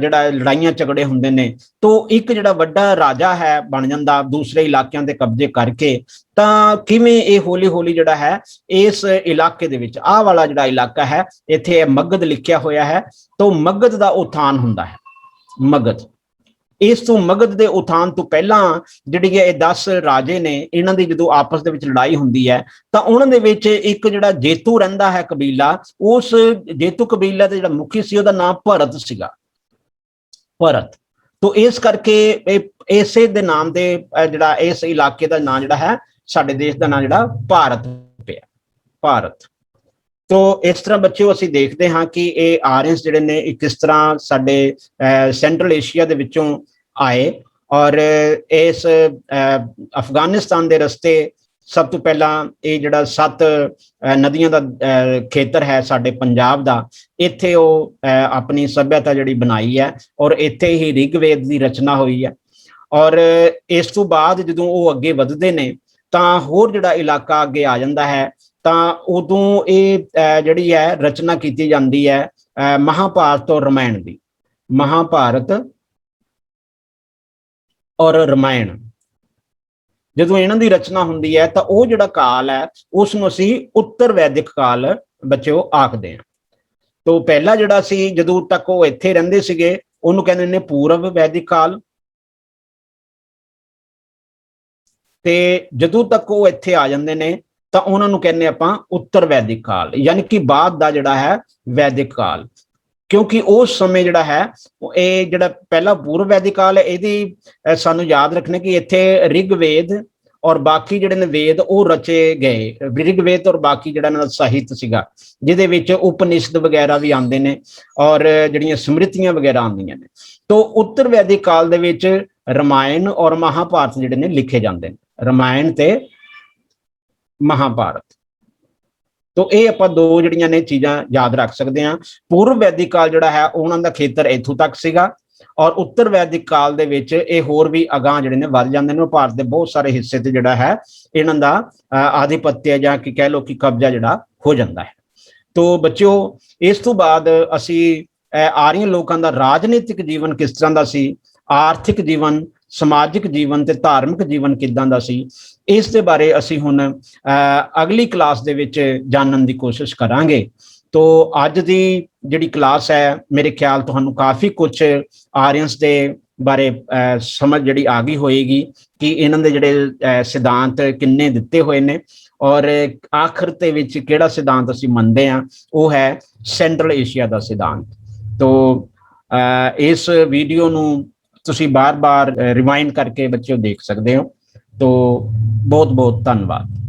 A: ਜਿਹੜਾ ਲੜਾਈਆਂ ਝਗੜੇ ਹੁੰਦੇ ਨੇ, ਤੋਂ ਇੱਕ ਜਿਹੜਾ ਵੱਡਾ ਰਾਜਾ ਹੈ ਬਣ ਜਾਂਦਾ ਦੂਸਰੇ ਇਲਾਕਿਆਂ ਦੇ ਕਬਜ਼ੇ ਕਰਕੇ। ਤਾਂ ਕਿਵੇਂ ਇਹ ਹੌਲੀ ਹੌਲੀ ਜਿਹੜਾ ਹੈ ਇਸ ਇਲਾਕੇ ਦੇ ਵਿੱਚ, ਆਹ ਵਾਲਾ ਜਿਹੜਾ ਇਲਾਕਾ ਹੈ, ਇੱਥੇ ਮਗਧ ਲਿਖਿਆ ਹੋਇਆ ਹੈ, ਤੋਂ ਮਗਧ ਦਾ ਉਥਾਨ ਹੁੰਦਾ ਹੈ। ਮਗਧ, ਇਸ ਤੋਂ ਮਗਧ ਦੇ ਉਥਾਨ ਤੋਂ ਪਹਿਲਾਂ ਜਿਹੜੀ ਇਹ 10 ਰਾਜੇ ਨੇ, ਇਹਨਾਂ ਦੀ ਜਦੋਂ ਆਪਸ ਦੇ ਵਿੱਚ ਲੜਾਈ ਹੁੰਦੀ ਹੈ, ਤਾਂ ਉਹਨਾਂ ਦੇ ਵਿੱਚ ਇੱਕ ਜਿਹੜਾ ਜੇਤੂ ਰਹਿੰਦਾ ਹੈ ਕਬੀਲਾ, ਉਸ ਜੇਤੂ ਕਬੀਲਾ ਦਾ ਜਿਹੜਾ ਮੁਖੀ ਸੀ ਉਹਦਾ ਨਾਮ ਭਰਤ ਸੀਗਾ, ਭਰਤ। ਤੋਂ ਇਸ ਕਰਕੇ ਇਸੇ ਦੇ ਨਾਮ ਦੇ ਜਿਹੜਾ ਇਸ ਇਲਾਕੇ ਦਾ ਨਾਮ ਜਿਹੜਾ ਹੈ, ਸਾਡੇ ਦੇਸ਼ ਦਾ ਨਾਮ ਜਿਹੜਾ ਭਾਰਤ ਪਿਆ, ਭਾਰਤ। ਤੋਂ ਇਸ ਤਰ੍ਹਾਂ ਬੱਚਿਓ ਅਸੀਂ ਦੇਖਦੇ ਹਾਂ ਕਿ ਇਹ ਆਰੀਅਨਸ ਜਿਹੜੇ ਨੇ ਇਹ ਕਿਸ ਤਰ੍ਹਾਂ ਸਾਡੇ ਸੈਂਟਰਲ ਏਸ਼ੀਆ ਦੇ ਵਿੱਚੋਂ ਆਏ। ਔਰ ਇਸ ਅਫਗਾਨਿਸਤਾਨ ਦੇ ਰਸਤੇ ਸਭ ਤੋਂ ਪਹਿਲਾਂ ਇਹ ਜਿਹੜਾ 7 ਨਦੀਆਂ ਦਾ ਖੇਤਰ ਹੈ ਸਾਡੇ ਪੰਜਾਬ ਦਾ, ਇੱਥੇ ਉਹ ਆਪਣੀ ਸੱਭਿਅਤਾ ਜਿਹੜੀ ਬਣਾਈ ਹੈ, ਔਰ ਇੱਥੇ ਹੀ ਰਿਗਵੇਦ ਦੀ ਰਚਨਾ ਹੋਈ ਹੈ। ਔਰ ਇਸ ਤੋਂ ਬਾਅਦ ਜਦੋਂ ਉਹ ਅੱਗੇ ਵੱਧਦੇ ਨੇ, ਤਾਂ ਹੋਰ ਜਿਹੜਾ ਇਲਾਕਾ ਅੱਗੇ ਆ ਜਾਂਦਾ ਹੈ, ਤਾਂ ਉਦੋਂ ਇਹ ਜਿਹੜੀ ਹੈ ਰਚਨਾ ਕੀਤੀ ਜਾਂਦੀ ਹੈ ਮਹਾਭਾਰਤ ਔਰ ਰਮਾਇਣ ਦੀ। ਮਹਾਭਾਰਤ ਔਰ ਰਮਾਇਣ ਜਦੋਂ ਇਹਨਾਂ ਦੀ ਰਚਨਾ ਹੁੰਦੀ ਹੈ, ਤਾਂ ਉਹ ਜਿਹੜਾ ਕਾਲ ਹੈ ਉਸ ਨੂੰ ਅਸੀਂ ਉੱਤਰ ਵੈਦਿਕ ਕਾਲ ਬੱਚਿਓ ਆਖਦੇ ਹਾਂ। ਤੋਂ ਪਹਿਲਾ ਜਿਹੜਾ ਸੀ, ਜਦੋਂ ਤੱਕ ਉਹ ਇੱਥੇ ਰਹਿੰਦੇ ਸੀਗੇ, ਉਹਨੂੰ ਕਹਿੰਦੇ ਨੇ ਪੂਰਵ ਵੈਦਿਕ ਕਾਲ। ਤੇ ਜਦੋਂ ਤੱਕ ਉਹ ਇੱਥੇ ਆ ਜਾਂਦੇ ਨੇ, ਤਾਂ ਉਹਨਾਂ ਨੂੰ ਕਹਿੰਦੇ ਆਪਾਂ ਉੱਤਰ ਵੈਦਿਕ ਕਾਲ, ਯਾਨੀ ਕਿ ਬਾਅਦ ਦਾ ਜਿਹੜਾ ਹੈ ਵੈਦਿਕ ਕਾਲ। ਕਿਉਂਕਿ ਉਸ ਸਮੇਂ ਜਿਹੜਾ ਹੈ, ਇਹ ਜਿਹੜਾ ਪਹਿਲਾ ਪੂਰਵ ਵੈਦਿਕ ਕਾਲ ਹੈ, ਇਹਦੀ ਸਾਨੂੰ ਯਾਦ ਰੱਖਣਾ ਕਿ ਇੱਥੇ ਰਿਗਵੇਦ ਔਰ ਬਾਕੀ ਜਿਹੜੇ ਨੇ ਵੇਦ ਉਹ ਰਚੇ ਗਏ। ਰਿਗਵੇਦ ਔਰ ਬਾਕੀ ਜਿਹੜਾ ਇਹਨਾਂ ਦਾ ਸਾਹਿਤ ਸੀਗਾ, ਜਿਹਦੇ ਵਿੱਚ ਉਪਨਿਸ਼ਦ ਵਗੈਰਾ ਵੀ ਆਉਂਦੇ ਨੇ ਔਰ ਜਿਹੜੀਆਂ ਸਮ੍ਰਿਤੀਆਂ ਵਗੈਰਾ ਆਉਂਦੀਆਂ ਨੇ। ਤੋਂ ਉੱਤਰ ਵੈਦਿਕ ਕਾਲ ਦੇ ਵਿੱਚ ਰਮਾਇਣ ਔਰ ਮਹਾਭਾਰਤ ਜਿਹੜੇ ਨੇ ਲਿਖੇ ਜਾਂਦੇ ਨੇ, ਰਮਾਇਣ ਤੇ ਮਹਾਭਾਰਤ। ਤੋਂ ਇਹ ਆਪਾਂ 2 ਜਿਹੜੀਆਂ ਨੇ ਚੀਜ਼ਾਂ ਯਾਦ ਰੱਖ ਸਕਦੇ ਹਾਂ। ਪੂਰਵ ਵੈਦਿਕ ਕਾਲ ਜਿਹੜਾ ਹੈ ਉਹਨਾਂ ਦਾ ਖੇਤਰ ਇੱਥੋਂ ਤੱਕ ਸੀਗਾ, ਔਰ ਉੱਤਰ ਵੈਦਿਕ ਕਾਲ ਦੇ ਵਿੱਚ ਇਹ ਹੋਰ ਵੀ ਅਗਾਂਹ ਜਿਹੜੇ ਨੇ ਵੱਧ ਜਾਂਦੇ ਨੇ। ਭਾਰਤ ਦੇ ਬਹੁਤ ਸਾਰੇ ਹਿੱਸੇ ਤੇ ਜਿਹੜਾ ਹੈ ਇਹਨਾਂ ਦਾ ਆਧਿਪਤਿਆ ਜਾਂ ਕਿ ਕਹਿ ਲਓ ਕਿ ਕਬਜ਼ਾ ਜਿਹੜਾ ਹੋ ਜਾਂਦਾ ਹੈ। ਤੋਂ ਬੱਚਿਓ, ਇਸ ਤੋਂ ਬਾਅਦ ਅਸੀਂ ਆਰੀਅਨ ਲੋਕਾਂ ਦਾ ਰਾਜਨੀਤਿਕ ਜੀਵਨ ਕਿਸ ਤਰ੍ਹਾਂ ਦਾ ਸੀ, ਆਰਥਿਕ ਜੀਵਨ, ਸਮਾਜਿਕ ਜੀਵਨ ਤੇ ਧਾਰਮਿਕ ਜੀਵਨ ਕਿੱਦਾਂ ਦਾ ਸੀ, ਇਸ ਦੇ ਬਾਰੇ ਅਸੀਂ ਹੁਣ ਅਗਲੀ ਕਲਾਸ ਦੇ ਵਿੱਚ ਜਾਣਨ ਦੀ ਕੋਸ਼ਿਸ਼ ਕਰਾਂਗੇ। ਤੋ ਅੱਜ ਦੀ ਜਿਹੜੀ ਕਲਾਸ ਹੈ ਮੇਰੇ ਖਿਆਲ ਤੁਹਾਨੂੰ ਕਾਫੀ ਕੁਝ ਆਰੀਅਨਸ ਦੇ ਬਾਰੇ ਸਮਝ ਜਿਹੜੀ ਆ ਗਈ ਹੋਏਗੀ ਕਿ ਇਹਨਾਂ ਦੇ ਜਿਹੜੇ ਸਿਧਾਂਤ ਕਿੰਨੇ ਦਿੱਤੇ ਹੋਏ ਨੇ, ਔਰ ਆਖਰ ਦੇ ਵਿੱਚ ਕਿਹੜਾ ਸਿਧਾਂਤ ਅਸੀਂ ਮੰਨਦੇ ਹਾਂ ਉਹ ਹੈ ਸੈਂਟਰਲ ਏਸ਼ੀਆ ਦਾ ਸਿਧਾਂਤ। ਤੋ ਇਸ ਵੀਡੀਓ ਨੂੰ ਤੁਸੀਂ ਬਾਰ-ਬਾਰ ਰਿਵਾਈਂਡ ਕਰਕੇ ਬੱਚਿਓ ਦੇਖ ਸਕਦੇ ਹੋ। ਤੋ ਬਹੁਤ ਬਹੁਤ ਧੰਨਵਾਦ।